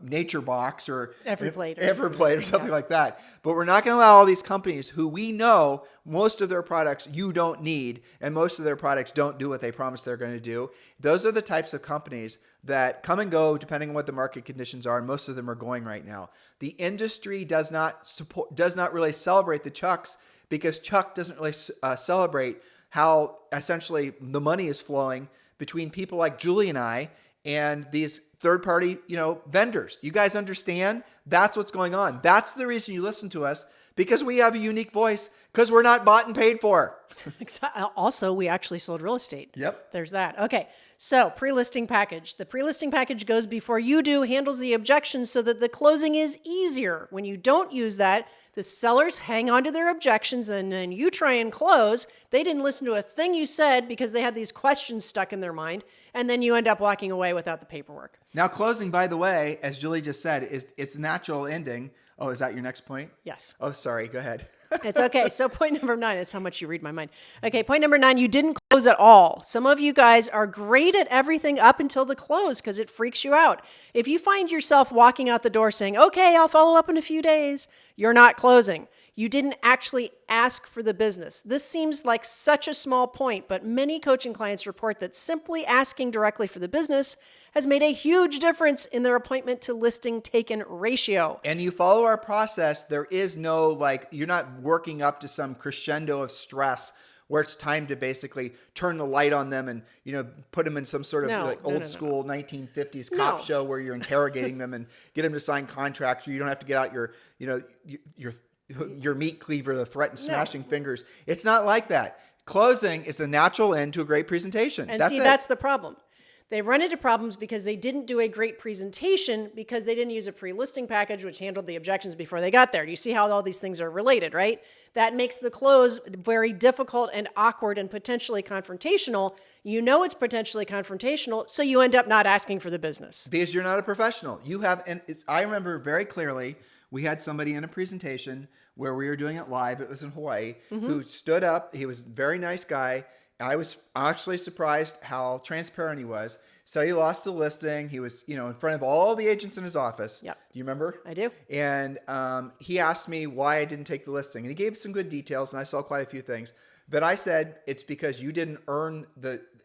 Nature Box or Everplate or something like that. But we're not going to allow all these companies who we know most of their products you don't need, and most of their products don't do what they promise they're going to do. Those are the types of companies that come and go depending on what the market conditions are, and most of them are going right now. The industry does not really celebrate the Chucks, because Chuck doesn't really celebrate how essentially the money is flowing between people like Julie and I and these third-party, vendors. You guys understand? That's what's going on. That's the reason you listen to us, because we have a unique voice, because we're not bought and paid for. Also, we actually sold real estate. Yep. There's that. Okay. So pre-listing package. The pre-listing package goes before you do, handles the objections so that the closing is easier. When you don't use that, the sellers hang on to their objections, and then you try and close. They didn't listen to a thing you said because they had these questions stuck in their mind, and then you end up walking away without the paperwork. Now, closing, by the way, as Julie just said, it's a natural ending. Oh, is that your next point? Yes. Oh, sorry. Go ahead. It's okay. So point number 9 is how much you read my mind. Okay, point number 9, you didn't close at all. Some of you guys are great at everything up until the close because it freaks you out. If you find yourself walking out the door saying, okay, I'll follow up in a few days, you're not closing. You didn't actually ask for the business. This seems like such a small point, but many coaching clients report that simply asking directly for the business has made a huge difference in their appointment to listing taken ratio. And you follow our process, there is no, you're not working up to some crescendo of stress where it's time to basically turn the light on them and, put them in some sort of old school 1950s cop show where you're interrogating them and get them to sign contracts. You don't have to get out your meat cleaver to threaten smashing fingers. It's not like that. Closing is a natural end to a great presentation. And that's the problem. They run into problems because they didn't do a great presentation because they didn't use a pre-listing package, which handled the objections before they got there. Do you see how all these things are related, right? That makes the close very difficult and awkward and potentially confrontational. You know it's potentially confrontational, so you end up not asking for the business. Because you're not a professional. I remember very clearly, we had somebody in a presentation where we were doing it live. It was in Hawaii, who stood up. He was a very nice guy. I was actually surprised how transparent he was. Said he lost the listing. He was, in front of all the agents in his office. Yep. Do you remember? I do. And he asked me why I didn't take the listing. And he gave some good details, and I saw quite a few things. But I said, it's because you didn't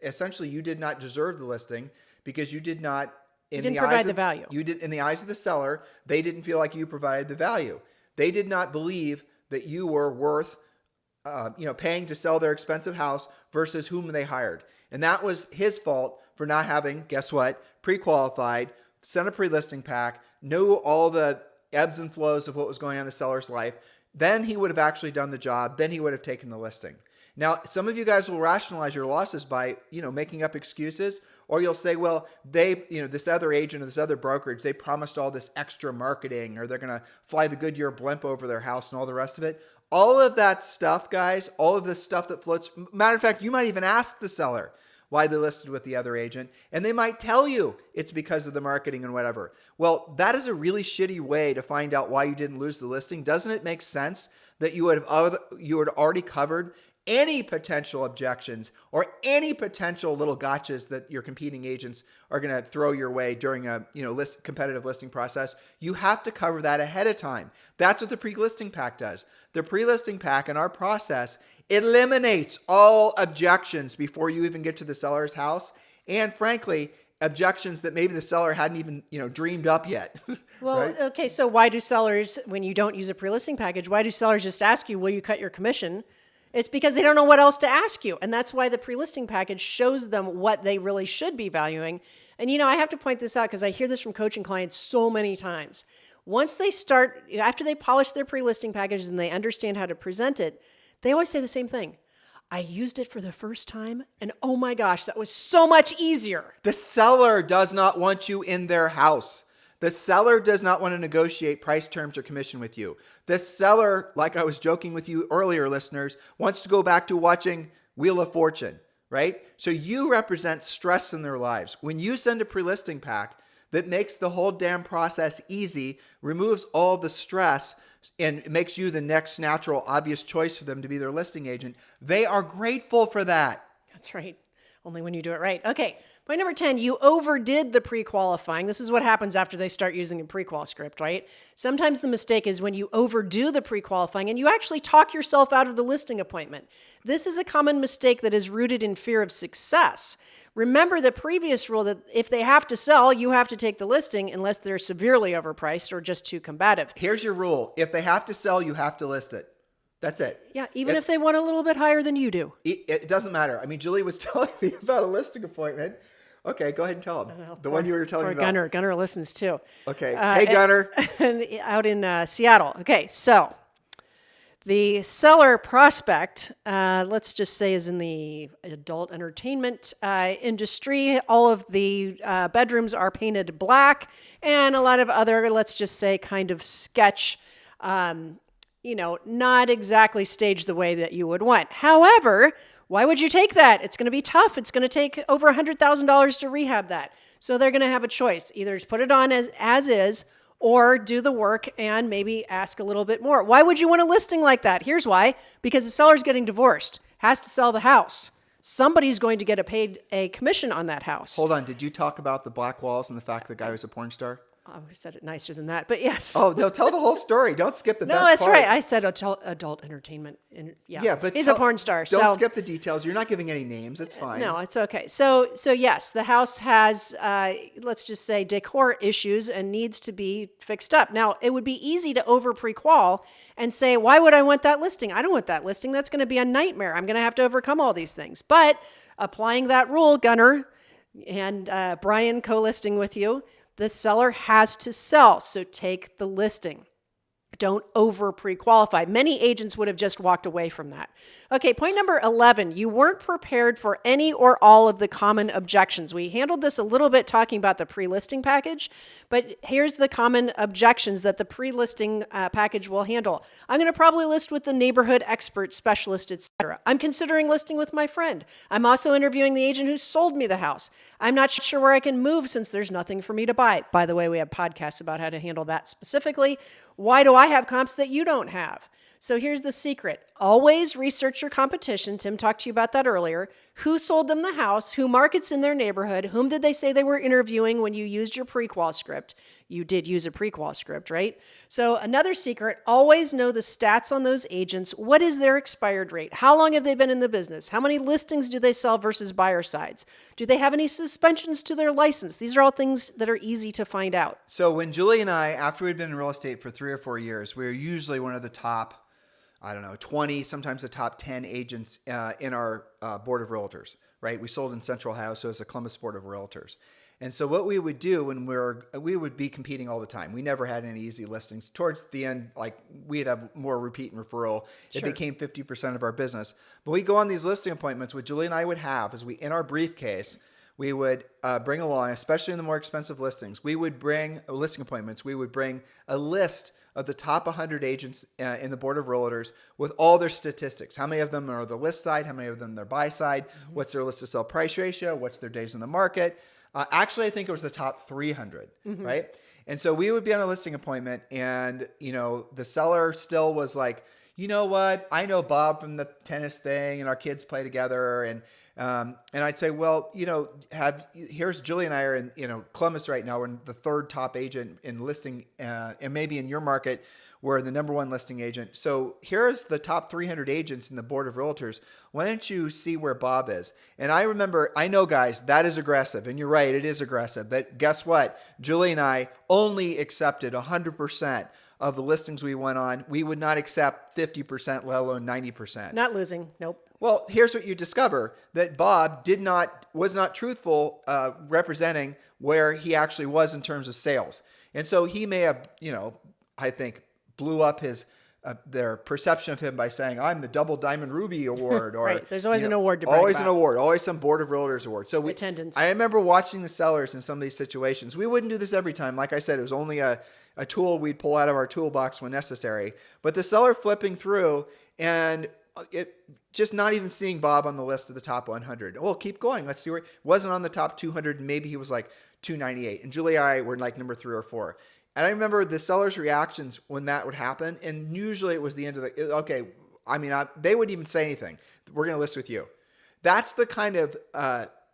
essentially you did not deserve the listing because you did not, you didn't provide the value. You did, in the eyes of the seller, they didn't feel like you provided the value. They did not believe that you were worth paying to sell their expensive house versus whom they hired. And that was his fault for not having, guess what, pre-qualified, sent a pre-listing pack, knew all the ebbs and flows of what was going on in the seller's life. Then he would have actually done the job. Then he would have taken the listing. Now, some of you guys will rationalize your losses by, making up excuses, or you'll say, well, this other agent or this other brokerage, they promised all this extra marketing, or they're going to fly the Goodyear blimp over their house and all the rest of it. All of that stuff, guys, all of the stuff that floats. Matter of fact, you might even ask the seller why they listed with the other agent, and they might tell you it's because of the marketing and whatever. Well, that is a really shitty way to find out why you didn't lose the listing. Doesn't it make sense that you had already covered any potential objections or any potential little gotchas that your competing agents are going to throw your way during a competitive listing process? You have to cover that ahead of time. That's what the pre-listing pack does. The pre-listing pack in our process eliminates all objections before you even get to the seller's house, and frankly, objections that maybe the seller hadn't even dreamed up yet. Well, right? Okay, so why do sellers, when you don't use a pre-listing package, why do sellers just ask you, will you cut your commission? It's because they don't know what else to ask you. And that's why the pre-listing package shows them what they really should be valuing. And I have to point this out because I hear this from coaching clients so many times. Once they start, after they polish their pre-listing package and they understand how to present it, they always say the same thing. I used it for the first time, and oh my gosh, that was so much easier. The seller does not want you in their house. The seller does not want to negotiate price terms or commission with you. The seller, like I was joking with you earlier, listeners, wants to go back to watching Wheel of Fortune, right? So you represent stress in their lives. When you send a pre-listing pack that makes the whole damn process easy, removes all the stress, and makes you the next natural, obvious choice for them to be their listing agent, they are grateful for that. That's right. Only when you do it right. Okay. Point number 10, you overdid the pre-qualifying. This is what happens after they start using a pre-qual script, right? Sometimes the mistake is when you overdo the pre-qualifying and you actually talk yourself out of the listing appointment. This is a common mistake that is rooted in fear of success. Remember the previous rule that if they have to sell, you have to take the listing unless they're severely overpriced or just too combative. Here's your rule. If they have to sell, you have to list it. That's it. Yeah, even if they want a little bit higher than you do. It doesn't matter. I mean, Julie was telling me about a listing appointment. Okay, go ahead and tell him. The one you were telling me about. Gunner. Gunner listens too. Okay. Hey, Gunner. Out in Seattle. Okay, so the seller prospect, let's just say, is in the adult entertainment industry. All of the bedrooms are painted black, and a lot of other, let's just say, kind of sketch, not exactly staged the way that you would want. However, why would you take that? It's going to be tough. It's going to take over $100,000 to rehab that. So they're going to have a choice. Either put it on as is, or do the work and maybe ask a little bit more. Why would you want a listing like that? Here's why. Because the seller's getting divorced, has to sell the house. Somebody's going to get paid a commission on that house. Hold on. Did you talk about the black walls and the fact the guy was a porn star? Oh, I said it nicer than that, but yes. Oh, no, tell the whole story. Don't skip the best part. No, that's right. I said adult entertainment. Yeah, but he's a porn star. Don't skip the details. You're not giving any names. It's fine. No, it's okay. So yes, the house has, let's just say, decor issues and needs to be fixed up. Now, it would be easy to over pre-qual and say, why would I want that listing? I don't want that listing. That's going to be a nightmare. I'm going to have to overcome all these things. But applying that rule, Gunner and Brian co-listing with you, the seller has to sell, so take the listing. Don't over pre-qualify. Many agents would have just walked away from that. Okay, point number 11, you weren't prepared for any or all of the common objections. We handled this a little bit talking about the pre-listing package, but here's the common objections that the pre-listing package will handle. I'm going to probably list with the neighborhood expert, specialist, etc. I'm considering listing with my friend. I'm also interviewing the agent who sold me the house. I'm not sure where I can move since there's nothing for me to buy. By the way, we have podcasts about how to handle that specifically. Why do I have comps that you don't have? So here's the secret. Always research your competition. Tim talked to you about that earlier. Who sold them the house? Who markets in their neighborhood? Whom did they say they were interviewing when you used your pre-qual script? You did use a pre-qual script, right? So another secret, always know the stats on those agents. What is their expired rate? How long have they been in the business? How many listings do they sell versus buyer sides? Do they have any suspensions to their license? These are all things that are easy to find out. So when Julie and I, after we'd been in real estate for 3 or 4 years, we were usually one of the top 20, sometimes the top 10 agents in our board of realtors, right? We sold in Central Ohio, so it's a Columbus board of realtors. And so what we would do when we would be competing all the time. We never had any easy listings. Towards the end, like we'd have more repeat and referral. It became 50% of our business. But we go on these listing appointments, what Julie and I would have is in our briefcase, we would bring along, especially in the more expensive listings, we would bring listing appointments. We would bring a list of the top 100 agents in the board of realtors with all their statistics. How many of them are the list side? How many of them are their buy side? What's their list to sell price ratio? What's their days in the market? Actually, I think it was the top 300, right? And so we would be on a listing appointment and, the seller still was like, you know what? I know Bob from the tennis thing and our kids play together. And I'd say, well, here's Julie and I are in, Columbus right now. We're the third top agent in listing, and maybe in your market, we're the number one listing agent. So here's the top 300 agents in the board of realtors. Why don't you see where Bob is? And I know guys, that is aggressive. And you're right, it is aggressive. But guess what? Julie and I only accepted 100% of the listings we went on, we would not accept 50%, let alone 90%. Not losing. Nope. Well, here's what you discover, that Bob was not truthful representing where he actually was in terms of sales. And so he may have, I think, blew up their perception of him by saying, I'm the Double Diamond Ruby Award. Or right. There's always an award to brag Always about. an award. Always some Board of Realtors award. So attendance. I remember watching the sellers in some of these situations. We wouldn't do this every time. Like I said, it was only a tool we'd pull out of our toolbox when necessary. But the seller flipping through and just not even seeing Bob on the list of the top 100. Well, keep going. Let's see where wasn't on the top 200. Maybe he was like 298. And Julie and I were like number 3 or 4. And I remember the seller's reactions when that would happen. And usually it was the end of they wouldn't even say anything. We're going to list with you. That's the kind of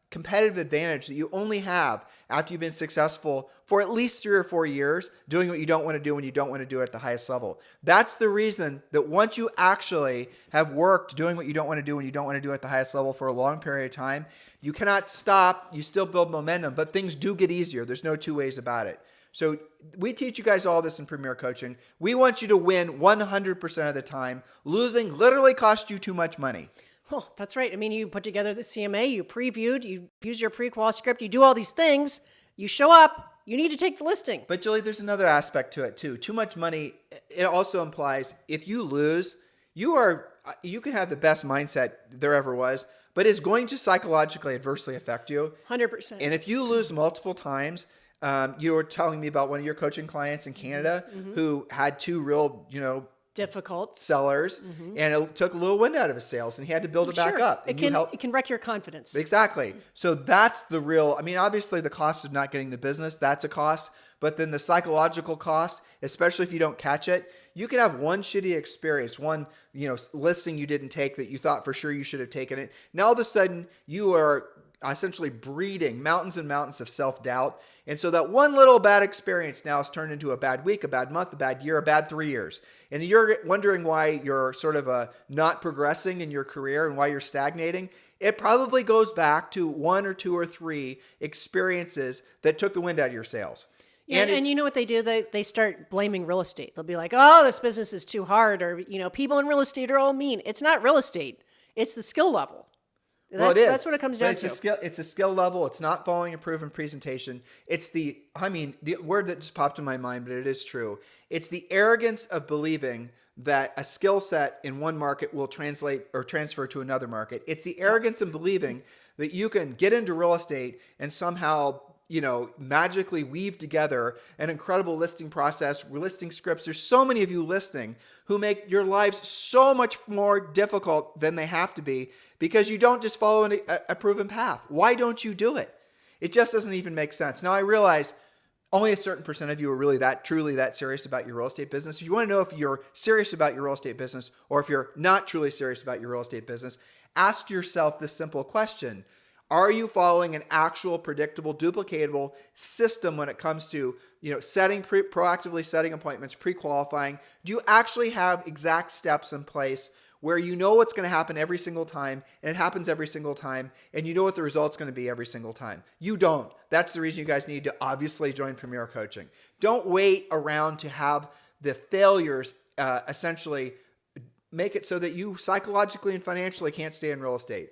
competitive advantage that you only have after you've been successful for at least 3 or 4 years doing what you don't want to do when you don't want to do it at the highest level. That's the reason that once you actually have worked doing what you don't want to do when you don't want to do it at the highest level for a long period of time, you cannot stop. You still build momentum, but things do get easier. There's no two ways about it. So we teach you guys all this in Premier Coaching. We want you to win 100% of the time. Losing literally costs you too much money. Well, that's right. I mean, you put together the CMA, you previewed, you use your pre-qual script, you do all these things, you show up, you need to take the listing. But Julie, there's another aspect to it too. Too much money, it also implies if you lose, you can have the best mindset there ever was, but it's going to psychologically adversely affect you. 100%. And if you lose multiple times, you were telling me about one of your coaching clients in Canada who had 2 real, difficult sellers, and it took a little wind out of his sails, and he had to build it back up. It can wreck your confidence. Exactly. So that's the real. I mean, obviously, the cost of not getting the business, that's a cost. But then the psychological cost, especially if you don't catch it, you can have one shitty experience, one listing you didn't take that you thought for sure you should have taken it. Now all of a sudden you are essentially breeding mountains and mountains of self-doubt. And so that one little bad experience now is turned into a bad week, a bad month, a bad year, a bad 3 years. And you're wondering why you're sort of not progressing in your career and why you're stagnating. It probably goes back to 1 or 2 or 3 experiences that took the wind out of your sails. Yeah, and you know what they do? They start blaming real estate. They'll be like, oh, this business is too hard, or people in real estate are all mean. It's not real estate. It's the skill level. That's what it comes down to. It's a skill level. It's not following a proven presentation. It's the word that just popped in my mind, but it is true. It's the arrogance of believing that a skill set in one market will translate or transfer to another market. It's the arrogance of believing that you can get into real estate and somehow magically weave together an incredible listing process, listing scripts. There's so many of you listening who make your lives so much more difficult than they have to be because you don't just follow a proven path. Why don't you do it? It just doesn't even make sense. Now I realize only a certain percent of you are truly that serious about your real estate business. If you want to know if you're serious about your real estate business or if you're not truly serious about your real estate business, ask yourself this simple question. Are you following an actual predictable, duplicatable system when it comes to, proactively setting appointments, pre-qualifying? Do you actually have exact steps in place where you know what's going to happen every single time and it happens every single time and you know what the result's going to be every single time? You don't. That's the reason you guys need to obviously join Premier Coaching. Don't wait around to have the failures essentially make it so that you psychologically and financially can't stay in real estate.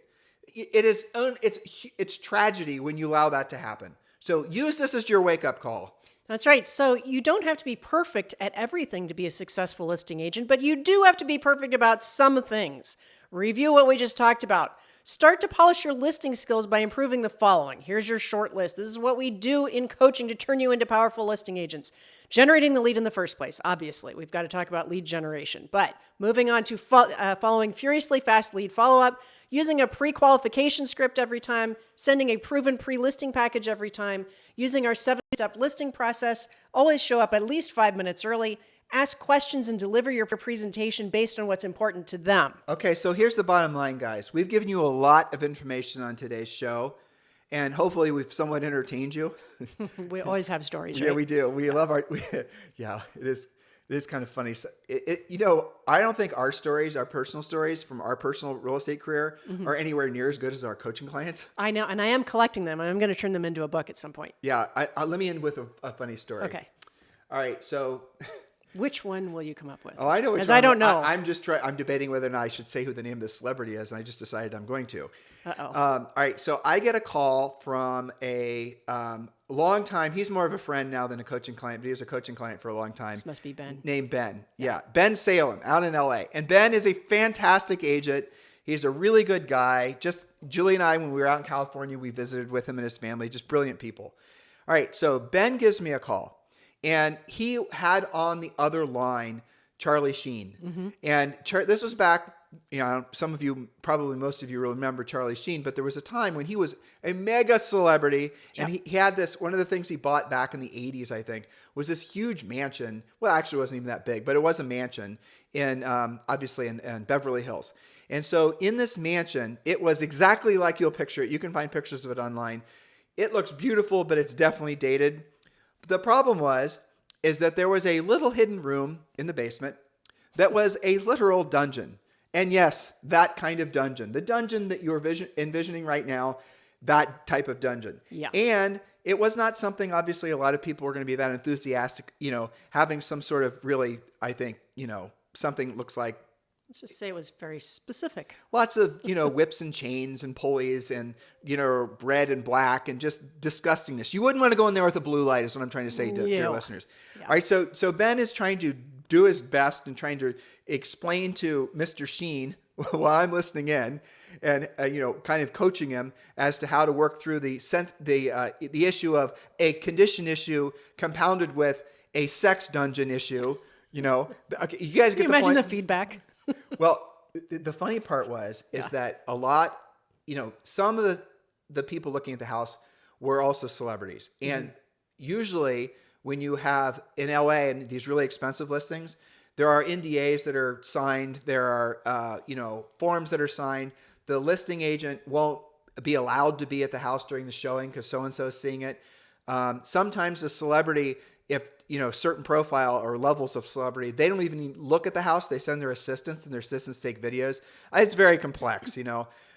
It's tragedy when you allow that to happen. So use this as your wake-up call. That's right. So you don't have to be perfect at everything to be a successful listing agent, but you do have to be perfect about some things. Review what we just talked about. Start to polish your listing skills by improving the following. Here's your short list. This is what we do in coaching to turn you into powerful listing agents. Generating the lead in the first place, obviously. We've got to talk about lead generation. But moving on to following furiously fast lead follow-up, using a pre-qualification script every time, sending a proven pre-listing package every time, using our 7-step listing process, always show up at least 5 minutes early, ask questions and deliver your presentation based on what's important to them. Okay, so here's the bottom line, guys. We've given you a lot of information on today's show, and hopefully we've somewhat entertained you. We always have stories, right? Yeah, we do. We love yeah, it is kind of funny. I don't think our stories, our personal stories from our personal real estate career are anywhere near as good as our coaching clients. I know, and I am collecting them. I'm going to turn them into a book at some point. Yeah, let me end with a funny story. Okay. All right, so Which one will you come up with? Oh, I know which Because one. I don't know. I'm debating whether or not I should say who the name of this celebrity is, and I just decided I'm going to. Uh-oh. All right, so I get a call from a long time. He's more of a friend now than a coaching client, but he was a coaching client for a long time. This must be Ben. Named Ben. Yeah, Ben Salem out in LA. And Ben is a fantastic agent. He's a really good guy. Just Julie and I, when we were out in California, we visited with him and his family. Just brilliant people. All right, so Ben gives me a call, and he had on the other line Charlie Sheen. Mm-hmm. And this was back, some of you, probably most of you remember Charlie Sheen, but there was a time when he was a mega celebrity, and he had this, one of the things he bought back in the 80s, I think, was this huge mansion. Well, actually, it wasn't even that big, but it was a mansion in, obviously, in Beverly Hills. And so in this mansion, it was exactly like you'll picture it. You can find pictures of it online. It looks beautiful, but it's definitely dated. The problem is that there was a little hidden room in the basement that was a literal dungeon. And yes, that kind of dungeon. The dungeon that you're envisioning right now, that type of dungeon. Yeah. And it was not something, obviously, a lot of people were going to be that enthusiastic, having some sort of really, I think, something looks like, Let's just say it was very specific. lots of, whips and chains and pulleys and, red and black and just disgustingness. You wouldn't want to go in there with a blue light is what I'm trying to say to your listeners. Yeah. All right. So Ben is trying to do his best and trying to explain to Mr. Sheen while I'm listening in and, kind of coaching him as to how to work through the issue of a condition issue compounded with a sex dungeon issue. Okay, you guys get Can you imagine the feedback? Well, the funny part is that a lot, some of the people looking at the house were also celebrities. And usually when you have in LA and these really expensive listings, there are NDAs that are signed. There are, forms that are signed. The listing agent won't be allowed to be at the house during the showing because so-and-so is seeing it. Sometimes the celebrity, if certain profile or levels of celebrity, they don't even look at the house. They send their assistants, and their assistants take videos. It's very complex,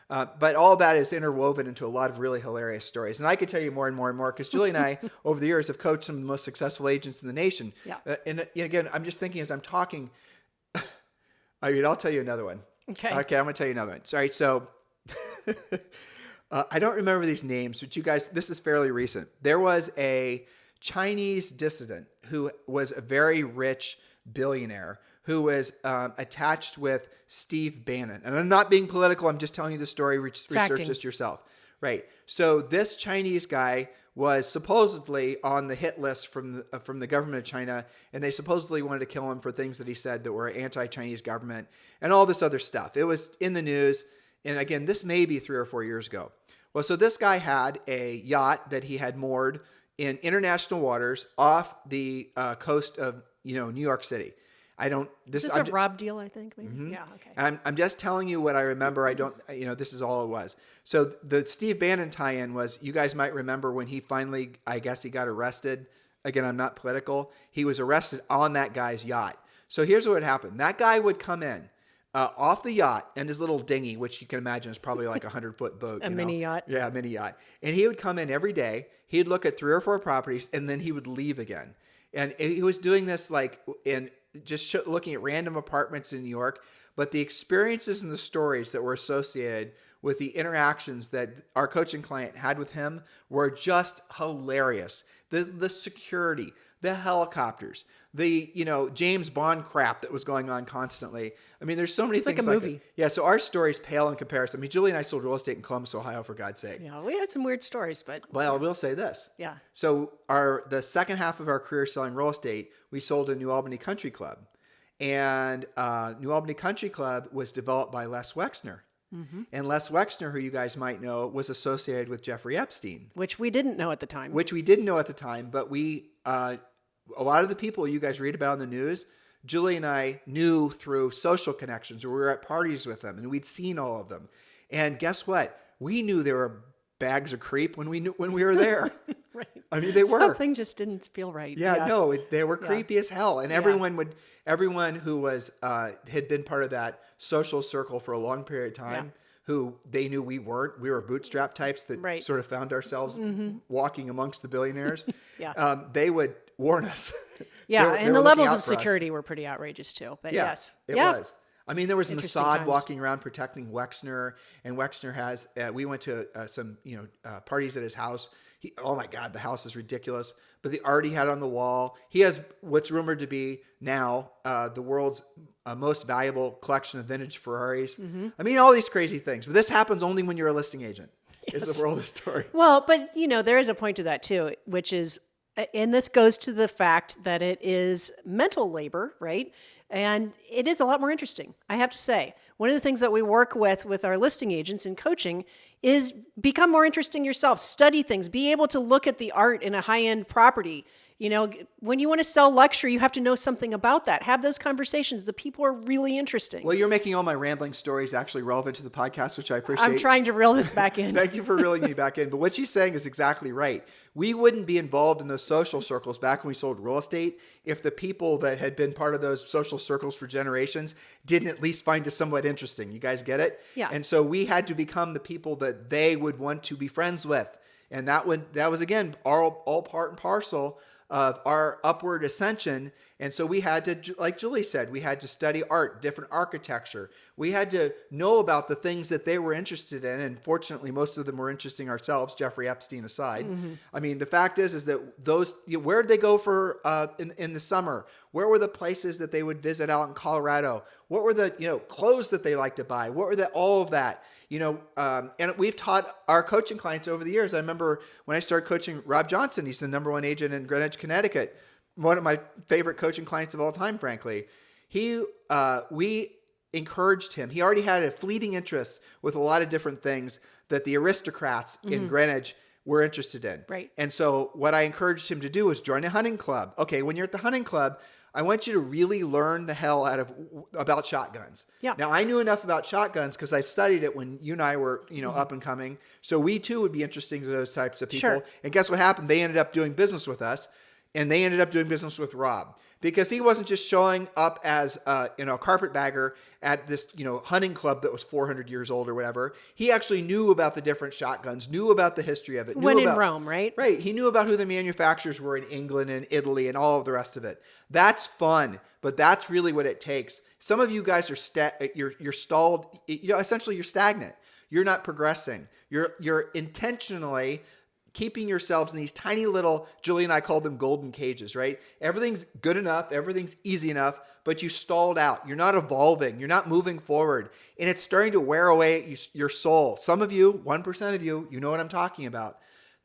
but all that is interwoven into a lot of really hilarious stories. And I could tell you more and more and more because Julie and I, over the years, have coached some of the most successful agents in the nation. Yeah. And again, I'm just thinking as I'm talking, I'll tell you another one. Okay, I'm going to tell you another one. Sorry. So I don't remember these names, but you guys, this is fairly recent. There was a Chinese dissident who was a very rich billionaire who was attached with Steve Bannon. And I'm not being political. I'm just telling you the story. Research this yourself. Right. So this Chinese guy was supposedly on the hit list from the government of China, and they supposedly wanted to kill him for things that he said that were anti-Chinese government and all this other stuff. It was in the news. And again, this may be 3 or 4 years ago. Well, so this guy had a yacht that he had moored in international waters off the coast of New York City. Is this a Rob deal? I think maybe. Mm-hmm. Yeah. Okay. I'm just telling you what I remember. I don't. This is all it was. So the Steve Bannon tie-in was. You guys might remember when he finally, I guess, he got arrested. Again, I'm not political. He was arrested on that guy's yacht. So here's what would happen. That guy would come in off the yacht and his little dinghy, which you can imagine is probably like a 100-foot boat. Mini yacht. Yeah, a mini yacht. And he would come in every day. He'd look at 3 or 4 properties, and then he would leave again. And he was doing this looking at random apartments in New York. But the experiences and the stories that were associated with the interactions that our coaching client had with him were just hilarious. The security, the helicopters, the James Bond crap that was going on constantly. I mean, there's so many things like a movie. Yeah, so our stories pale in comparison. I mean, Julie and I sold real estate in Columbus, Ohio, for God's sake. Yeah, we had some weird stories, but Well, I will say this. Yeah. So the second half of our career selling real estate, we sold a New Albany Country Club. And New Albany Country Club was developed by Les Wexner. Mm-hmm. And Les Wexner, who you guys might know, was associated with Jeffrey Epstein. which we didn't know at the time. Which we didn't know at the time, but a lot of the people you guys read about in the news, Julie and I knew through social connections, or we were at parties with them, and we'd seen all of them. And guess what? We knew they were bags of creep when we were there. Right. I mean, they were. Something just didn't feel right. Yeah, no, they were creepy as hell. And everyone who was had been part of that social circle for a long period of time, who they knew we weren't. We were bootstrap types that sort of found ourselves walking amongst the billionaires. Yeah. They would warn us. Yeah, They and were the looking levels out of for us. security were pretty outrageous too. But Yeah, yes, it yeah, was. I mean, there was interesting Mossad times. walking around protecting Wexner, and Wexner has. We went to some parties at his house. Oh my God, the house is ridiculous. But the art he had on the wall. He has what's rumored to be now the world's most valuable collection of vintage Ferraris. Mm-hmm. I mean, all these crazy things. But this happens only when you're a listing agent. Is Yes. the world of story. Well, but there is a point to that too, which is, and this goes to the fact that it is mental labor, right? And it is a lot more interesting, I have to say. One of the things that we work with our listing agents in coaching is become more interesting yourself, study things, be able to look at the art in a high-end property. When you want to sell luxury, you have to know something about that. Have those conversations. The people are really interesting. Well, you're making all my rambling stories actually relevant to the podcast, which I appreciate. I'm trying to reel this back in. Thank you for reeling me back in. But what she's saying is exactly right. We wouldn't be involved in those social circles back when we sold real estate if the people that had been part of those social circles for generations didn't at least find us somewhat interesting. You guys get it? Yeah. And so we had to become the people that they would want to be friends with. And that was again, all part and parcel of our upward ascension. And so we had to, like Julie said, we had to study art, different architecture. We had to know about the things that they were interested in. And fortunately, most of them were interesting ourselves, Jeffrey Epstein aside. Mm-hmm. I mean, the fact is that those, where did they go for in the summer? Where were the places that they would visit out in Colorado? What were the, clothes that they like to buy? What were all of that? And we've taught our coaching clients over the years. I remember when I started coaching Rob Johnson, he's the #1 agent in Greenwich, Connecticut. One of my favorite coaching clients of all time, frankly. We encouraged him. He already had a fleeting interest with a lot of different things that the aristocrats in Greenwich were interested in. Right. And so what I encouraged him to do was join a hunting club. Okay, when you're at the hunting club, I want you to really learn the hell about shotguns. Yeah. Now, I knew enough about shotguns because I studied it when you and I were, up and coming. So we too would be interesting to those types of people. Sure. And guess what happened? They ended up doing business with us, and they ended up doing business with Rob because he wasn't just showing up as a carpetbagger at this hunting club that was 400 years old or whatever. He actually knew about the different shotguns, knew about the history of it. When in Rome, right? Right. He knew about who the manufacturers were in England and Italy and all of the rest of it. That's fun, but that's really what it takes. Some of you guys are you're stalled. Essentially, you're stagnant. You're not progressing. You're intentionally keeping yourselves in these tiny little, Julie and I called them golden cages, right? Everything's good enough. Everything's easy enough, but you stalled out. You're not evolving. You're not moving forward. And it's starting to wear away at your soul. Some of you, 1% of you, you know what I'm talking about.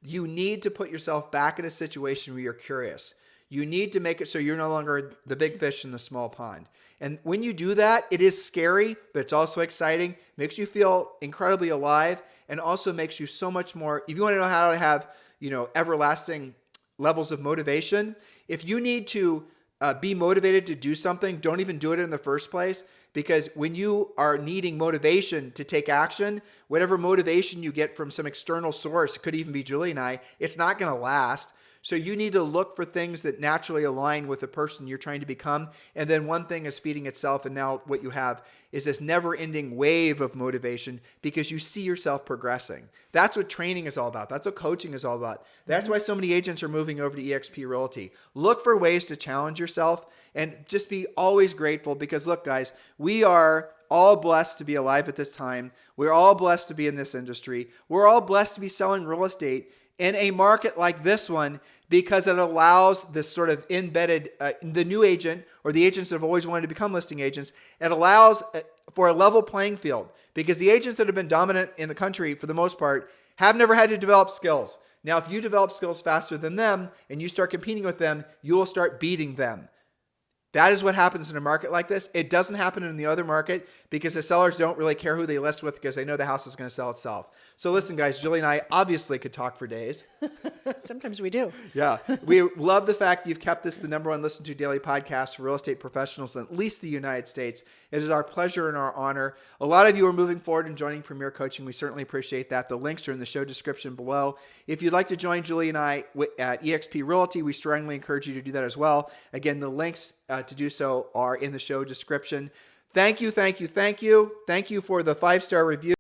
You need to put yourself back in a situation where you're curious. You need to make it so you're no longer the big fish in the small pond. And when you do that, it is scary, but it's also exciting, makes you feel incredibly alive, and also makes you so much more. If you want to know how to have, everlasting levels of motivation, if you need to be motivated to do something, don't even do it in the first place. Because when you are needing motivation to take action, whatever motivation you get from some external source, it could even be Julie and I, it's not going to last. So you need to look for things that naturally align with the person you're trying to become. And then one thing is feeding itself. And now what you have is this never-ending wave of motivation because you see yourself progressing. That's what training is all about. That's what coaching is all about. That's why so many agents are moving over to Exp Realty. Look for ways to challenge yourself and just be always grateful because look, guys, we are all blessed to be alive at this time. We're all blessed to be in this industry. We're all blessed to be selling real estate in a market like this one because it allows this sort of embedded, the new agent or the agents that have always wanted to become listing agents, it allows for a level playing field because the agents that have been dominant in the country for the most part have never had to develop skills. Now, if you develop skills faster than them and you start competing with them, you will start beating them. That is what happens in a market like this. It doesn't happen in the other market because the sellers don't really care who they list with because they know the house is going to sell itself. So listen, guys, Julie and I obviously could talk for days. Sometimes we do. Yeah. We love the fact you've kept this the #1 listened to daily podcast for real estate professionals in at least the United States. It is our pleasure and our honor. A lot of you are moving forward and joining Premier Coaching. We certainly appreciate that. The links are in the show description below. If you'd like to join Julie and I at Exp Realty, we strongly encourage you to do that as well. Again, the links to do so are in the show description. Thank you, thank you, thank you. Thank you for the 5-star reviews.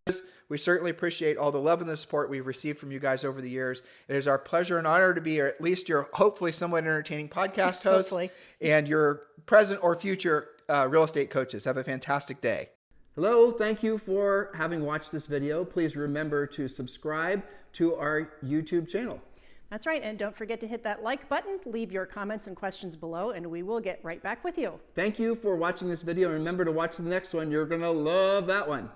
We certainly appreciate all the love and the support we've received from you guys over the years. It is our pleasure and honor to be at least your hopefully somewhat entertaining podcast host Hopefully. and your present or future real estate coaches. Have a fantastic day. Hello, thank you for having watched this video. Please remember to subscribe to our YouTube channel. That's right. And don't forget to hit that like button, leave your comments and questions below, and we will get right back with you. Thank you for watching this video. And remember to watch the next one. You're going to love that one.